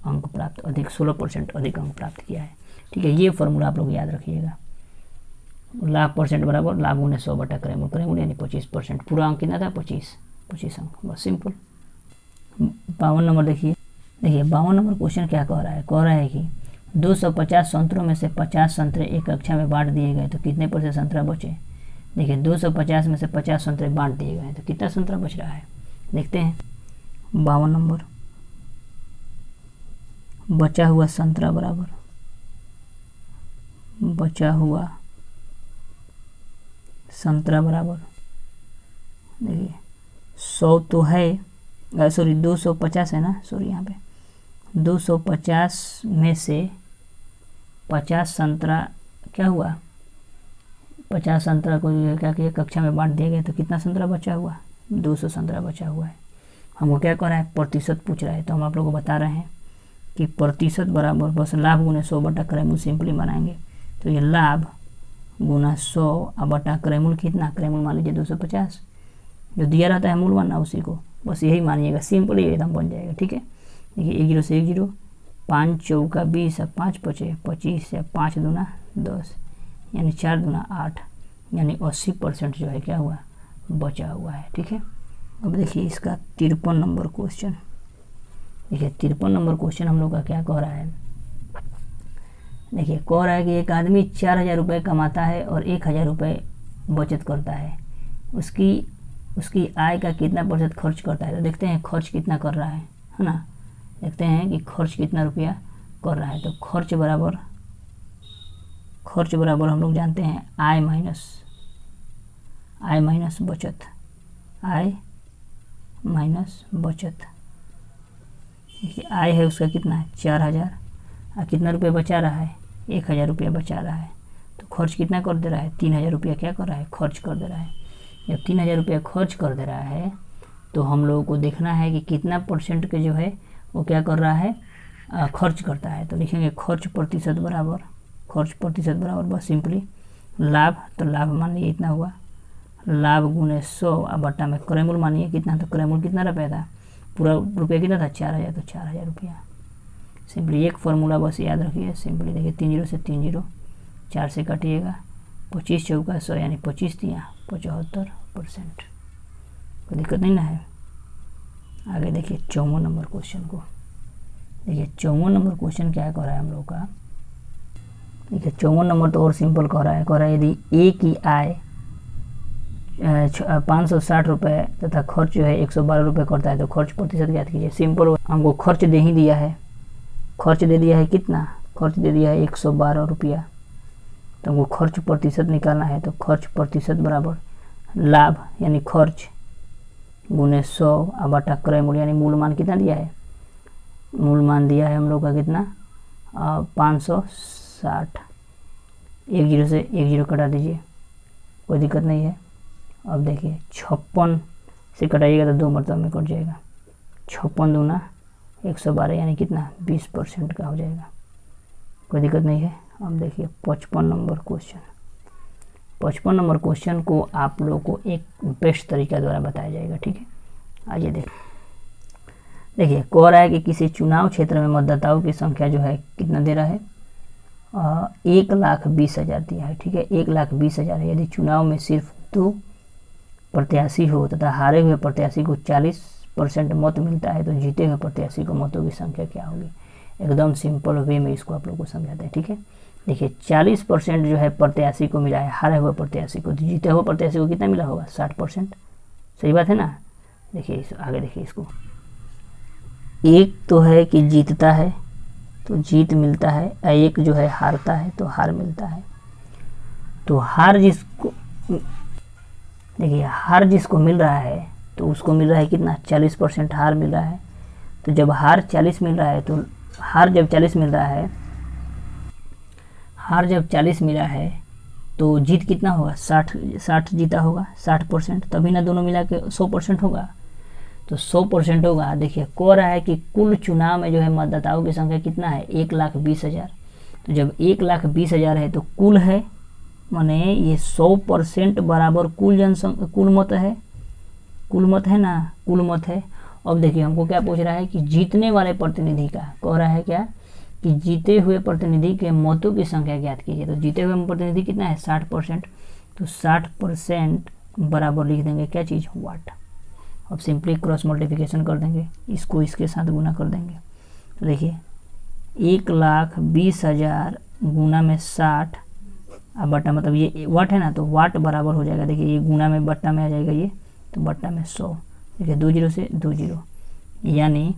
अंक प्राप्त, अधिक 16% अधिक अंक प्राप्त किया है। ठीक है, ये फॉर्मूला आप लोग याद रखिएगा, लाभ परसेंट बराबर लाभ गुने 100 बटा क्रयमूल, क्रयमूल यानी 25%, पूरा अंक कितना था 25 अंक, बस सिंपल। 52 नंबर देखिए, 52 नंबर क्वेश्चन क्या कह रहा है कि 250 संतरों में से 50 संतरे एक कक्षा में बांट दिए गए तो कितने प्रतिशत संतरा बचे। देखिए 250 में से 50 संतरे बांट दिए गए तो कितना संतरा बच रहा है, देखते हैं। 52 नंबर, बचा हुआ संतरा बराबर बचा हुआ संतरा बराबर, देखिए 100 तो है, सॉरी 250 है ना, सॉरी यहाँ पे 250 में से 50 संतरा क्या हुआ, 50 संतरा को क्या किया कक्षा में बांट दिए गए तो कितना संतरा बचा हुआ, 200 संतरा बचा हुआ है। हमको क्या कर रहा है, प्रतिशत पूछ रहा है, तो हम आप लोगों को बता रहे हैं कि प्रतिशत बराबर बस लाभ गुने 100 बटा क्रयमूल सिंपली बनाएंगे, तो ये लाभ गुना 100 बटा क्रयमूल कितना, क्रयमूल मान लीजिए 250, जो दिया रहता है मूल मानना उसी को, बस यही मानिएगा, सिंपली एकदम बन जाएगा। ठीक है, देखिए 1 0 से 1 0, 5 चौका 20 और 5 पचे 25 या 5 दूना 10, यानी 4 दूना 8, यानी 80% जो है क्या हुआ, बचा हुआ है। ठीक है, अब देखिए इसका 53 नंबर क्वेश्चन। देखिए 53 नंबर क्वेश्चन हम लोग का क्या कह रहा है, देखिए कह रहा है कि एक आदमी 4000 रुपये कमाता है और 1000 रुपये बचत करता है, उसकी आय का कितना % खर्च करता है। तो देखते हैं खर्च कितना कर रहा है ना, देखते हैं कि खर्च कितना रुपया कर रहा है। तो खर्च बराबर हम लोग जानते हैं आय माइनस बचत, आय माइनस बचत। देखिए आय है उसका कितना है 4000, और कितना रुपया बचा रहा है 1000 रुपया बचा रहा है। तो खर्च कितना कर दे रहा है 3000 रुपया क्या कर रहा है, खर्च कर दे रहा है। जब 3000 रुपया खर्च कर दे रहा है तो हम लोगों को देखना है कि कितना % के जो है वो क्या कर रहा है, खर्च करता है। तो लिखेंगे खर्च प्रतिशत बराबर बस सिंपली लाभ, तो लाभ मान लीजिए इतना हुआ, लाभ गुने 100 और बट्टा में क्रयमूल मानिए कितना, तो क्रयमूल कितना रुपया था, पूरा रुपया कितना था 4000, तो 4000 रुपया। सिंपली एक फार्मूला बस याद रखिए, सिंपली देखिए 3 0 से 3 0, 4 से काटिएगा, 25 चौका 100 यानी 25 दिया 75%। कोई दिक्कत नहीं ना है। आगे देखिए 54 नंबर क्वेश्चन को। देखिए 54 नंबर क्वेश्चन क्या कह रहा है हम लोग का, देखिए 54 नंबर तो और सिंपल कह रहा है यदि ए की आय 560 रुपये तथा खर्च जो है 112 रुपये करता है तो खर्च प्रतिशत ज्ञात कीजिए। सिंपल, हमको खर्च दे ही दिया है, खर्च दे दिया है कितना, खर्च दे दिया है 112 रुपया, तो हमको खर्च प्रतिशत निकालना है। तो खर्च प्रतिशत बराबर लाभ यानी खर्च गुने 100 और बटा क्रय मूल्य, यानी मूल मान कितना दिया है, मूल मान दिया है हम लोग का कितना 560। 1 0 से 1 0 कटा दीजिए, कोई दिक्कत नहीं है। अब देखिए 56 से कटाइएगा तो 2 मरतबा में कट जाएगा, 56 दूना 112 यानी कितना 20% का हो जाएगा, कोई दिक्कत नहीं है। अब देखिए 55 नंबर क्वेश्चन। 55 नंबर क्वेश्चन को आप लोगों को एक बेस्ट तरीका द्वारा बताया जाएगा। ठीक है, आइए देखिए कह रहा है कि किसी चुनाव क्षेत्र में मतदाताओं की संख्या जो है कितना दे रहा है 1,20,000 दिया है। ठीक है, 1,20,000 है। यदि चुनाव में सिर्फ 2 प्रत्याशी हो तथा हारे हुए प्रत्याशी को 40% मत मिलता है तो जीते हुए प्रत्याशी को मतों की संख्या क्या होगी। एकदम सिंपल वे में इसको आप लोग को समझाते हैं। ठीक है, देखिए 40% जो है प्रत्याशी को मिला है, हारे हुए प्रत्याशी को, तो जीते हुए प्रत्याशी को कितना मिला होगा 60%। सही बात है ना। देखिए आगे देखिए इसको, एक तो है कि जीतता है तो जीत मिलता है, एक जो है हारता है तो हार मिलता है। तो हार जिसको मिल रहा है तो उसको मिल रहा है कितना 40% हार मिल रहा है। तो जब हार 40 मिल रहा है तो हार जब 40 मिला है तो जीत कितना होगा 60 जीता होगा 60%, तभी ना दोनों मिला के 100% होगा। तो 100% होगा। देखिए कह रहा है कि कुल चुनाव में जो है मतदाताओं की संख्या कितना है 1,20,000। तो जब 1,20,000 है तो कुल है, माने ये 100% बराबर कुल मत है, कुल मत है। अब देखिए हमको क्या पूछ रहा है कि जीतने वाले प्रतिनिधि का, कह रहा है क्या कि जीते हुए प्रतिनिधि के मतों की संख्या ज्ञात कीजिए। तो जीते हुए प्रतिनिधि कितना है 60%, तो 60% बराबर लिख देंगे क्या चीज़ वाट। अब सिंपली क्रॉस मल्टीप्लिकेशन कर देंगे, इसको इसके साथ गुना कर देंगे। तो देखिए 1,20,000 गुना में 60 अब बट्टा, मतलब ये वाट है ना, तो वाट बराबर हो जाएगा। देखिए ये गुना में बट्टा में आ जाएगा ये, तो बट्टा में 100। देखिए 2 0 से 2 0 यानी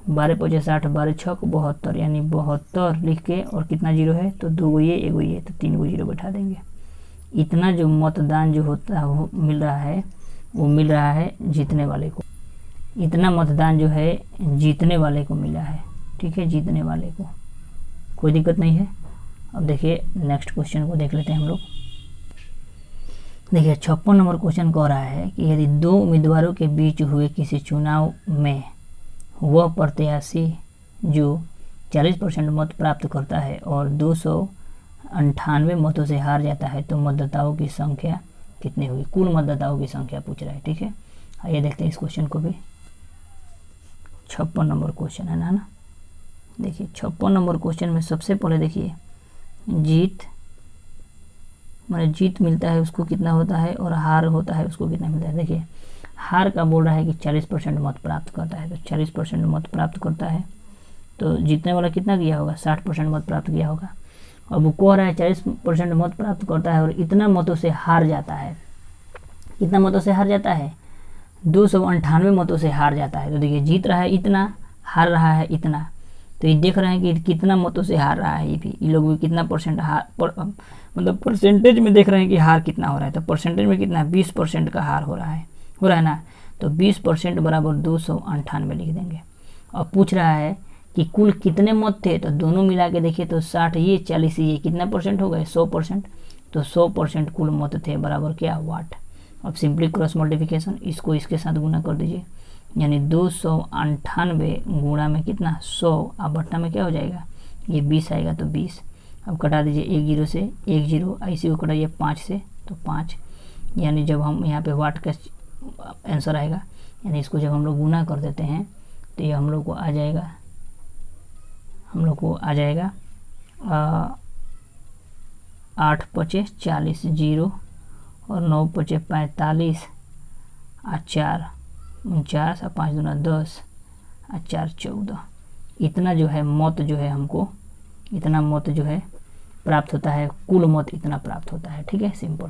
12 5 60, 12 6 72, यानी 72 लिख के और कितना जीरो है तो 2 ये 1 ये, तो 3 जीरो बैठा देंगे। इतना जो मतदान जो होता है मिल रहा है वो मिल रहा है जीतने वाले को, इतना मतदान जो है जीतने वाले को मिला है। ठीक है, जीतने वाले को, कोई दिक्कत नहीं है। अब देखिए नेक्स्ट क्वेश्चन को देख लेते हैं हम लोग। देखिए 56 नंबर क्वेश्चन कह रहा है कि यदि 2 उम्मीदवारों के बीच हुए किसी चुनाव में वह प्रत्याशी जो 40% मत प्राप्त करता है और 298 मतों से हार जाता है तो मतदाताओं की संख्या कितनी हुई, कुल मतदाताओं की संख्या पूछ रहा है। ठीक है, आइए देखते हैं इस क्वेश्चन को भी। 56 नंबर क्वेश्चन है ना। देखिए 56 नंबर क्वेश्चन में सबसे पहले देखिए जीत मैंने जीत मिलता है उसको कितना होता है और हार होता है उसको कितना मिलता है। देखिए हार का बोल रहा है कि 40% मत प्राप्त करता है, तो 40% मत प्राप्त करता है, तो जीतने वाला कितना किया होगा, 60% मत प्राप्त किया होगा। अब वो कह रहा है 40% मत प्राप्त करता है और इतना मतों से हार जाता है। कितना मतों से हार जाता है, 298 मतों से हार जाता है। तो देखिए जीत रहा है इतना, हार रहा है इतना, तो ये देख रहे हैं कि कितना मतों से हार रहा है। ये लोग भी कितना परसेंट मतलब परसेंटेज में देख रहे हैं कि हार कितना हो रहा है। तो परसेंटेज में कितना, 20% का हार हो रहा है ना। तो 20% बराबर 298 लिख देंगे। और पूछ रहा है कि कुल कितने मत थे, तो दोनों मिला के देखिए तो 60 ये 40 ये कितना परसेंट हो गए, 100%। तो 100% कुल मत थे बराबर क्या, वाट। अब सिंपली क्रॉस मल्टीप्लिकेशन, इसको इसके साथ गुना कर दीजिए, यानी 298 गुणा में कितना 100, अब बट्टा में क्या हो जाएगा, ये 20 आएगा तो 20। अब कटा दीजिए 1 0 से 1 0, इसी को कटाइए 5 से तो 5, यानी जब हम यहाँ पे वाट का आंसर आएगा, यानी इसको जब हम लोग गुना कर देते हैं तो ये हम लोग को आ जाएगा 8 पचे 40 0 और 9 पचे 45 और 4 49 और 5 दूना 10 और 4 14। इतना जो है मत जो है हमको, इतना मत जो है प्राप्त होता है, कुल मत इतना प्राप्त होता है। ठीक है, सिंपल।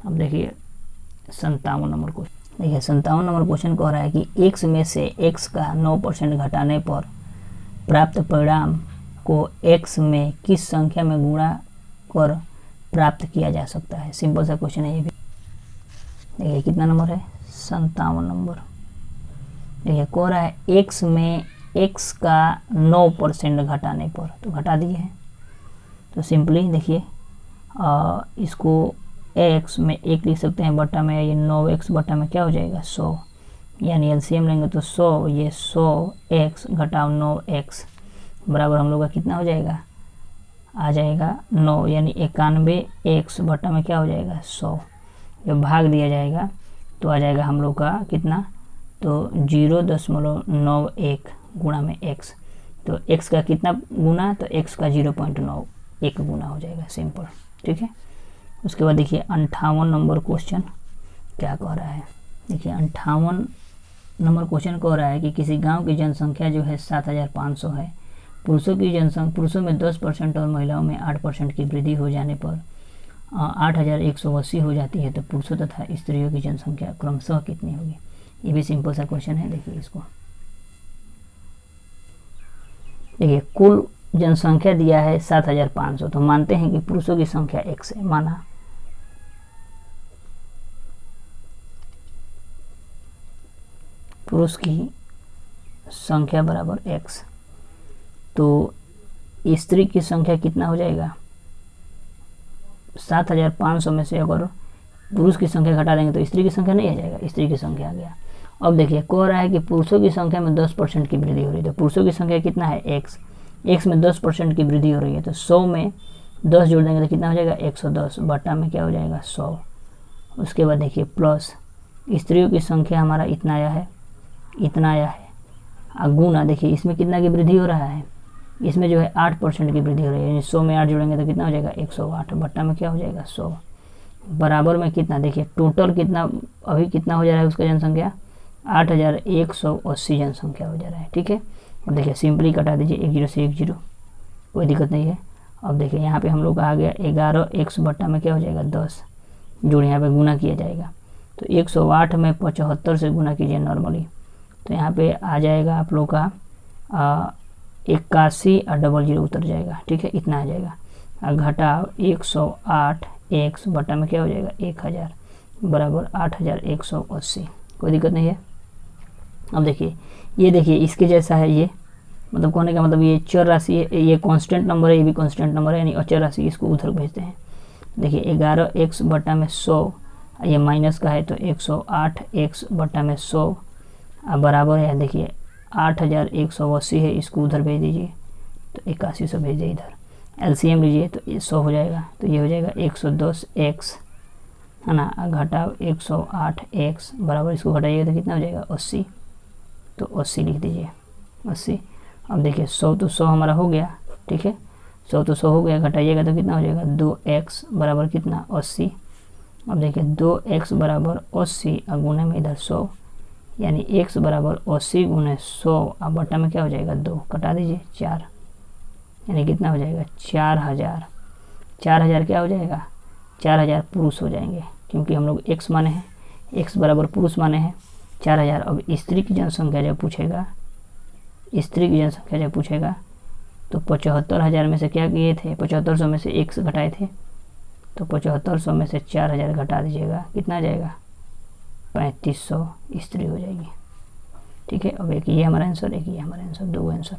अब देखिए 57 नंबर क्वेश्चन। देखिए 57 नंबर क्वेश्चन कह रहा है कि x में से x का 9% घटाने पर प्राप्त परिणाम को x में किस संख्या में गुणा कर प्राप्त किया जा सकता है। सिंपल सा क्वेश्चन है ये भी। देखिए कितना नंबर है, 57 नंबर। देखिए कह रहा है x में x का 9% घटाने पर, तो घटा दिए हैं। तो सिंपली देखिए इसको x में 1 लिख सकते हैं, बट्टा में ये 9x बट्टा में क्या हो जाएगा 100, यानी एलसीएम लेंगे तो 100, ये 100x घटाव 9x बराबर हम लोग का कितना हो जाएगा, आ जाएगा 9, यानी 91x बट्टा में क्या हो जाएगा 100। जब भाग दिया जाएगा तो आ जाएगा हम लोग का कितना, तो 0.91 गुणा में x, तो x का कितना गुना, तो x का 0.91 गुना हो जाएगा, सिंपल। ठीक है, उसके बाद देखिए 58 नंबर क्वेश्चन क्या कह रहा है। देखिए 58 नंबर क्वेश्चन कह रहा है कि किसी गांव की जनसंख्या जो है 7500 है, पुरुषों में 10% और महिलाओं में 8% की वृद्धि हो जाने पर 8180 हो जाती है, तो पुरुषों तथा स्त्रियों की जनसंख्या क्रमशः कितनी होगी। ये भी सिंपल सा क्वेश्चन है। देखिए इसको, देखिए कुल जनसंख्या दिया है 7500, तो मानते हैं कि पुरुषों की संख्या x है, माना पुरुष की संख्या बराबर x, तो स्त्री की संख्या कितना हो जाएगा, 7500 में से अगर पुरुष की संख्या घटा देंगे तो स्त्री की संख्या नहीं आ जाएगा, स्त्री की संख्या आ गया। अब देखिए कह रहा है कि पुरुषों की संख्या में 10% की वृद्धि हो रही है, तो पुरुषों की संख्या कितना है x में 10% की वृद्धि हो रही है, तो 100 में 10 जोड़ देंगे तो कितना हो जाएगा 110 बट्टा में क्या हो जाएगा 100। उसके बाद देखिए प्लस स्त्रियों की संख्या हमारा इतना आया है, गुना देखिए इसमें कितना की वृद्धि हो रहा है, इसमें जो है 8% की वृद्धि हो रही है, यानी 100 में 8 जोड़ेंगे तो कितना हो जाएगा 108 बट्टा में क्या हो जाएगा 100 बराबर में कितना, देखिए टोटल कितना अभी कितना हो जा रहा है उसका जनसंख्या 8180 जनसंख्या हो जा रहा है। ठीक है, और देखिए सिंपली कटा दीजिए 1 0 से 1 0, कोई दिक्कत नहीं है। अब देखिए यहाँ पे हम लोग का आ गया 11x बट्टा में क्या हो जाएगा 10, जोड़ यहाँ पे गुना किया जाएगा, तो 108 में 75 से गुना कीजिए नॉर्मली, तो यहाँ पे आ जाएगा आप लोग का 81 और 00 उतर जाएगा। ठीक है, इतना आ जाएगा, घटाव 108x बट्टा में क्या हो जाएगा 1000 बराबर 8180, कोई दिक्कत नहीं है। अब देखिए ये देखिए इसके जैसा है, ये मतलब कहने का मतलब ये चर राशि है, ये कांस्टेंट नंबर है, ये भी कांस्टेंट नंबर है, यानी अचर राशि, इसको उधर भेजते हैं। देखिए 11x बट्टा में 100, ये माइनस का है तो 108x बट्टा में 100 बराबर है, देखिए 8180 है, इसको उधर भेज दीजिए तो 8100 भेज दीजिए इधर, एलसीएम लीजिए तो 100 हो जाएगा, तो ये हो जाएगा 110x है ना, घटाव 108x बराबर, इसको घटाइएगा तो कितना हो जाएगा 80, तो 80 लिख दीजिए 80। अब देखिए 100 तो 100 हमारा हो गया। ठीक है, 100 तो 100 हो गया, घटाइएगा तो कितना हो जाएगा 2x बराबर कितना 80। अब देखिए 2x बराबर 80 और गुने में इधर 100, यानी x बराबर 80 गुने 100 और बटा में क्या हो जाएगा 2, कटा दीजिए 4, यानी कितना हो जाएगा 4000। 4000 क्या हो जाएगा 4000 पुरुष हो जाएंगे, क्योंकि हम लोग x माने हैं, x बराबर पुरुष माने हैं 4000। अब स्त्री की जनसंख्या जब पूछेगा, स्त्री की जनसंख्या जब पूछेगा तो 75000 में से क्या किए थे, 7500 में से x घटाए थे, तो 7500 में से 4000 घटा दीजिएगा, कितना आ जाएगा 3500 स्त्री हो जाएगी। ठीक है, अब एक ये हमारा आंसर, एक ये हमारा आंसर, दो आंसर,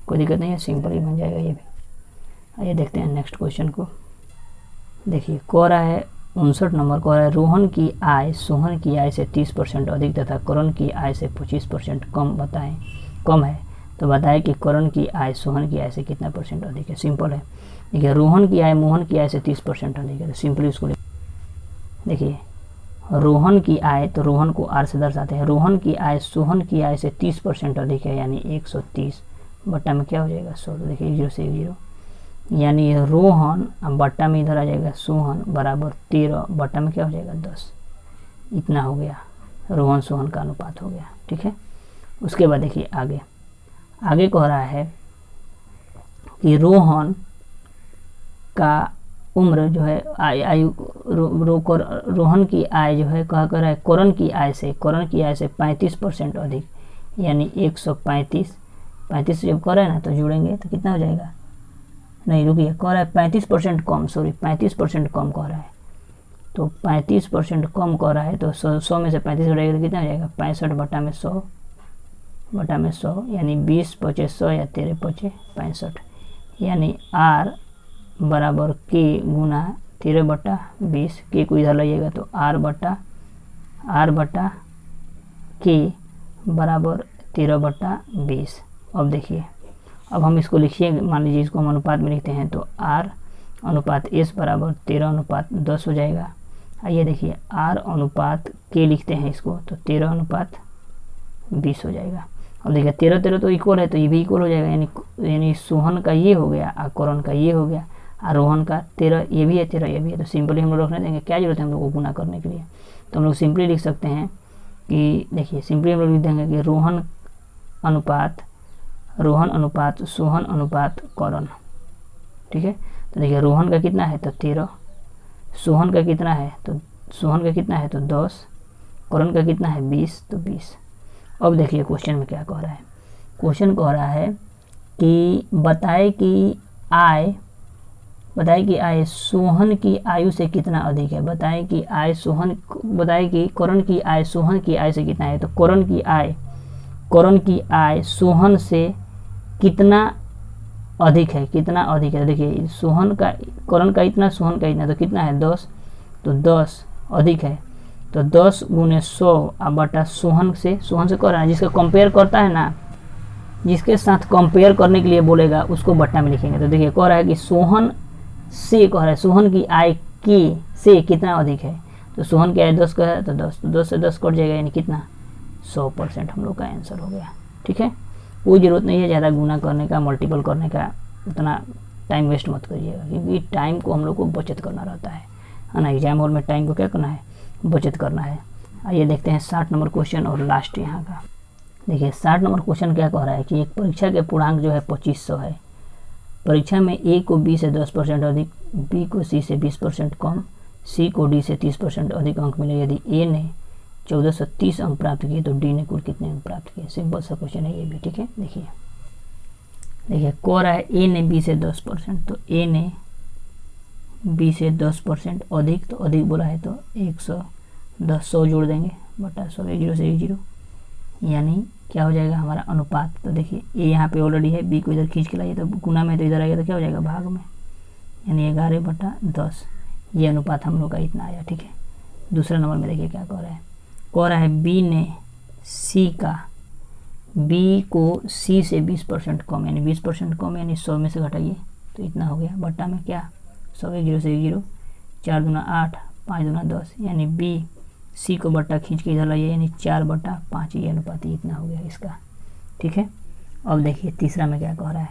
कोई दिक्कत नहीं है, सिंपल ही बन जाएगा ये भी। आइए देखते हैं नेक्स्ट क्वेश्चन को। देखिए कह रहा है 59 नंबर कह रहा है रोहन की आय सोहन की आय से 30% अधिक तथा करण की आय से 25% कम है, तो बताएं कि करण की आय सोहन की आय से कितना परसेंट अधिक है। सिंपल है, देखिए रोहन की आय मोहन की आय से 30% अधिक है, तो सिंपली उसको देखिए रोहन की आय, तो रोहन को आर से दर्शाते हैं, रोहन की आय सोहन की आय से 30% अधिक है, यानी 130 बट्टा में क्या हो जाएगा 100। तो देखिए 0 से 0, यानी रोहन बट्टा में इधर आ जाएगा सोहन बराबर 13 बट्टा में क्या हो जाएगा 10। इतना हो गया, रोहन सोहन का अनुपात हो गया। ठीक है, उसके बाद देखिए आगे कह रहा है कि रोहन का उम्र जो है आयु रोहन की आय जो है कहा कर रहा है करण की आय से 35% अधिक, यानी 135 से जब कर रहा है ना तो जुड़ेंगे तो कितना हो जाएगा, नहीं रुकिए, कह रहा है 35% कम, सॉरी 35% कम कह रहा है, तो 35% कम कह रहा है, तो 100 में से 35 घटाएगा तो कितना हो जाएगा 65 बटा में 100, यानी 20 पचे 100 या 13 पचे 65, यानी आर बराबर के गुना 13 बटा 20, के को इधर लाइएगा तो आर बटा के बराबर 13 बटा 20। अब देखिए, अब हम इसको लिखिए, मान लीजिए इसको हम अनुपात में लिखते हैं, तो आर अनुपात एस बराबर 13 अनुपात 10 हो जाएगा। आइए देखिए आर अनुपात के लिखते हैं इसको, तो 13 अनुपात 20 हो जाएगा। अब देखिए 13 तो इक्वल है, तो ये भी इक्वल हो जाएगा, यानी सोहन का ये हो गया और करण का ये हो गया, और रोहन का 13 ये भी है 13 ये भी है, तो सिंपली हम लोग रखने देंगे, क्या जरूरत है हम लोग को गुना करने के लिए, तो हम लोग सिंपली लिख सकते हैं कि देखिए सिंपली हम लोग लिख देंगे कि रोहन अनुपात सोहन अनुपात करण। ठीक है, तो देखिए रोहन का कितना है तो 13, सोहन का कितना है तो 10, करण का कितना है 20, तो 20। अब देखिए क्वेश्चन में क्या कह रहा है, क्वेश्चन कह रहा है कि बताए कि आय सोहन की आयु से कितना अधिक है, बताए कि करण की आय सोहन की आय से कितना है, तो करण की आय सोहन से कितना अधिक है, तो देखिए सोहन का करण का इतना सोहन का इतना, तो कितना है 10, तो 10 अधिक है, तो 10 गुने 100 बटा सोहन से कर रहा है, जिसका कंपेयर करता है ना, जिसके साथ कंपेयर करने के लिए बोलेगा उसको बट्टा में लिखेंगे। तो देखिए कह रहा है कि सोहन से कह रहा है सोहन की आय की से कितना अधिक है, तो सोहन की आय 10 का है, तो 10 से 10 कट जाएगा, यानी कितना 100% हम लोग का आंसर हो गया। ठीक है, कोई ज़रूरत नहीं है ज़्यादा गुना करने का, मल्टीपल करने का, उतना टाइम वेस्ट मत करिएगा, क्योंकि टाइम को हम लोग को बचत करना रहता है ना, एग्जाम हॉल में टाइम को क्या करना है बचत करना है। आइए देखते हैं 60 नंबर क्वेश्चन और लास्ट यहाँ का। देखिए 60 नंबर क्वेश्चन क्या कह रहा है कि एक परीक्षा के पूर्णांक जो है 2500 है, परीक्षा में ए को बी से 10% अधिक, बी को सी से 20% कम, सी को डी से 30% अधिक अंक मिले। यदि ए ने 1430 अंक प्राप्त किए तो डी ने कुल कितने अंक प्राप्त किए। सिंपल सा क्वेश्चन है ये भी। ठीक है, देखिए कह रहा है ए ने बी से 10%, तो ए ने बी से 10% अधिक, तो अधिक बोला है तो 110, 100 जोड़ देंगे बटा 100, 0 से 0, यानी क्या हो जाएगा हमारा अनुपात। तो देखिए ए यहाँ पे ऑलरेडी है, बी को इधर खींच के लाइए तो गुना में, तो इधर आएगा तो क्या हो जाएगा भाग में, यानी 11 बटा 10, ये अनुपात हम लोग का इतना आया। ठीक है, दूसरा नंबर में देखिए क्या कह रहा है बी ने सी का, बी को सी से 20% कम, यानी 20% कम, यानी 100 में से घटाइए तो इतना हो गया, बट्टा में क्या 100, 0 से 0, 4 दूना 8, 5 दूना 10, यानी बी सी को बट्टा खींच के इधर लाइए, यानी 4 बटा 5, ये अनुपात इतना हो गया इसका। ठीक है, अब देखिए तीसरा में क्या कह रहा है,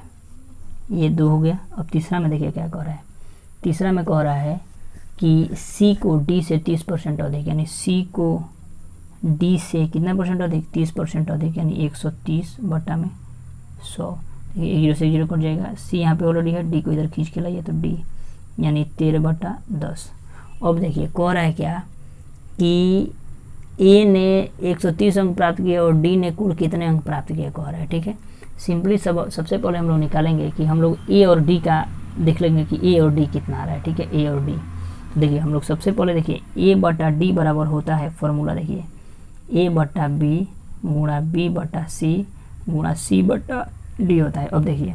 ये 2 हो गया। अब तीसरा में देखिए क्या कह रहा है, तीसरा में कह रहा है कि सी को डी से 30% अधिक, यानी सी को डी से कितना परसेंट अधिक, 30% अधिक, यानी 130 बटा में 100। देखिए 1 0 से 1 0 कट जाएगा, सी यहाँ पे ऑलरेडी है, डी को इधर खींच के लाइए तो डी यानी 13/10। अब देखिए कह रहा है क्या कि ए ने 130 अंक प्राप्त किए और डी ने कुल कितने अंक प्राप्त किए कह रहा है। ठीक है, सिंपली सबसे पहले हम लोग निकालेंगे कि हम लोग ए और डी का देख लेंगे कि ए और डी कितना आ रहा है। ठीक है, ए और डी देखिए हम लोग सबसे पहले देखिए ए बटा डी बराबर होता है, फॉर्मूला देखिए ए बटा बी गुणा बी बटा सी गुणा सी बटा डी होता है। अब देखिए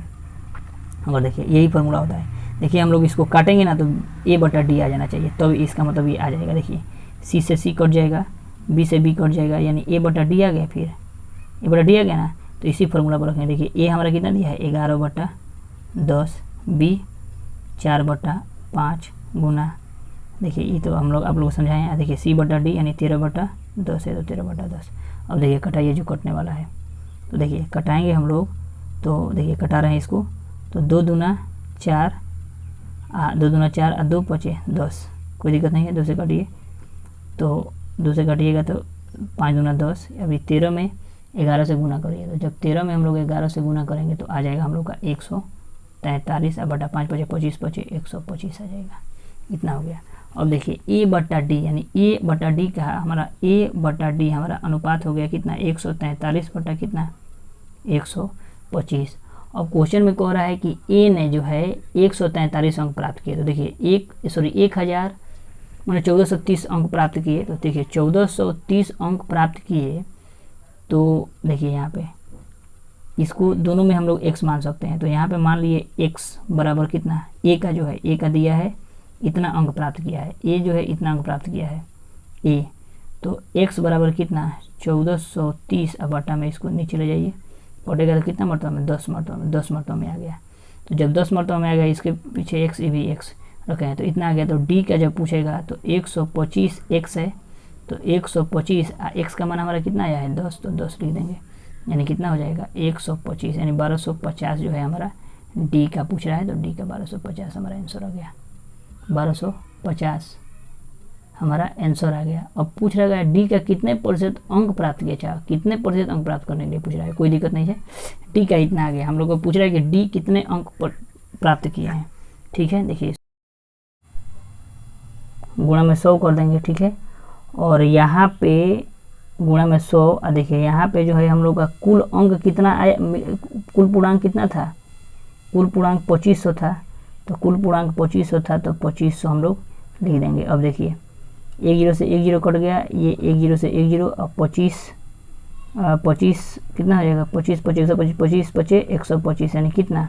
अगर देखिए यही फॉर्मूला होता है, देखिए हम लोग इसको काटेंगे ना तो ए बटा डी आ जाना चाहिए, तब तो इसका मतलब ये आ जाएगा। देखिए सी से सी कट जाएगा, बी से बी कट जाएगा, यानी ए बटा डी आ गया। फिर ए बटा डी आ गया ना, तो इसी फॉर्मूला पर रखेंगे। देखिए ए हमारा कितना दिया है 11/10, बी 4/5 गुना, देखिए ये तो हम लोग आप लोग समझाएं। देखिए सी बटा डी यानी 13/10 है, तो 13/10। अब देखिए कटाइए जो कटने वाला है, तो देखिए कटाएंगे हम लोग, तो देखिए कटा रहे हैं इसको, तो 2 दूना 4 और 2 बचे 10, कोई दिक्कत नहीं है, 2 से काटिए, तो 2 से काटिएगा तो 5 दूना 10। अभी 13 में 11 से गुना करिए, तो जब 13 में हम लोग 11 से गुना करेंगे तो आ जाएगा हम लोग का 143 बटा 5 बचे 25 125 आ जाएगा, इतना हो गया। अब देखिए ए बटा डी यानी ए बटा डी का हमारा ए बटा डी हमारा अनुपात हो गया कितना 143 बटा कितना 125। अब क्वेश्चन में कह रहा है कि ए ने जो है 143 अंक प्राप्त किए, तो देखिए 1000 मैंने 1430 अंक प्राप्त किए, तो देखिए 1430 अंक प्राप्त किए, तो देखिए यहाँ पे इसको दोनों में हम लोग x मान सकते हैं, तो यहाँ पे मान लिए x बराबर कितना ए का जो है ए का दिया है इतना अंक प्राप्त किया है, ए जो है इतना अंक प्राप्त किया है ए, तो x बराबर कितना 1430। अब बटा में इसको नीचे ले जाइए, कटेगा तो कितना मरतबा में 10 मरतबा में, 10 मरतबा में आ गया। तो जब 10 मरतबा में आ गया, इसके पीछे x ये भी x रखे हैं, तो इतना आ गया। तो d का जब पूछेगा तो 125 x है, तो 125 x का मान हमारा कितना आया है 10, तो 10 लिख देंगे, यानी कितना हो जाएगा 125, यानी 1250 जो है हमारा डी का पूछ रहा है, तो डी का 1250 हमारा आंसर आ गया, 1250 हमारा आंसर आ गया। अब पूछ रहा है डी का कितने प्रतिशत अंक प्राप्त किया, चाहे कितने प्रतिशत अंक प्राप्त करने के लिए पूछ रहा है, कोई दिक्कत नहीं है, डी का इतना आ गया। हम लोग को पूछ रहा है कि डी कितने अंक प्राप्त किए हैं। ठीक है, देखिए गुणा में 100 कर देंगे। ठीक है, और यहाँ पे गुणा में 100, देखिए यहाँ पे जो है हम लोग का कुल अंक कितना आया, कुल पूर्णांक कितना था, कुल पूर्णांक 2500 था, तो कुल पूर्णांक 2500 था, तो 2500 हम लोग लिख देंगे। अब देखिए 1 0 से 1 0 कट गया, ये 1 0 से 1 0, अब 25 कितना हो जाएगा 25 25 125 पचे 125 यानी कितना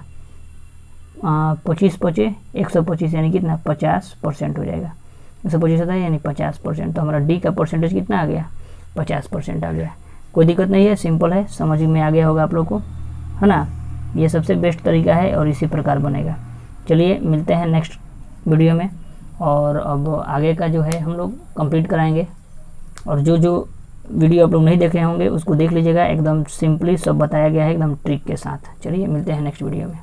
25 पचे 125 यानी कितना 50% हो जाएगा। 125 होता है यानी 50%, तो हमारा डी का परसेंटेज कितना आ गया 50% आ गया। कोई दिक्कत नहीं है, सिंपल है, समझ में आ गया होगा आप लोग को, है ना। ये सबसे बेस्ट तरीका है और इसी प्रकार बनेगा। चलिए मिलते हैं नेक्स्ट वीडियो में, और अब आगे का जो है हम लोग कंप्लीट कराएंगे, और जो वीडियो आप लोग नहीं देखे होंगे उसको देख लीजिएगा, एकदम सिंपली सब बताया गया है एकदम ट्रिक के साथ। चलिए मिलते हैं नेक्स्ट वीडियो में।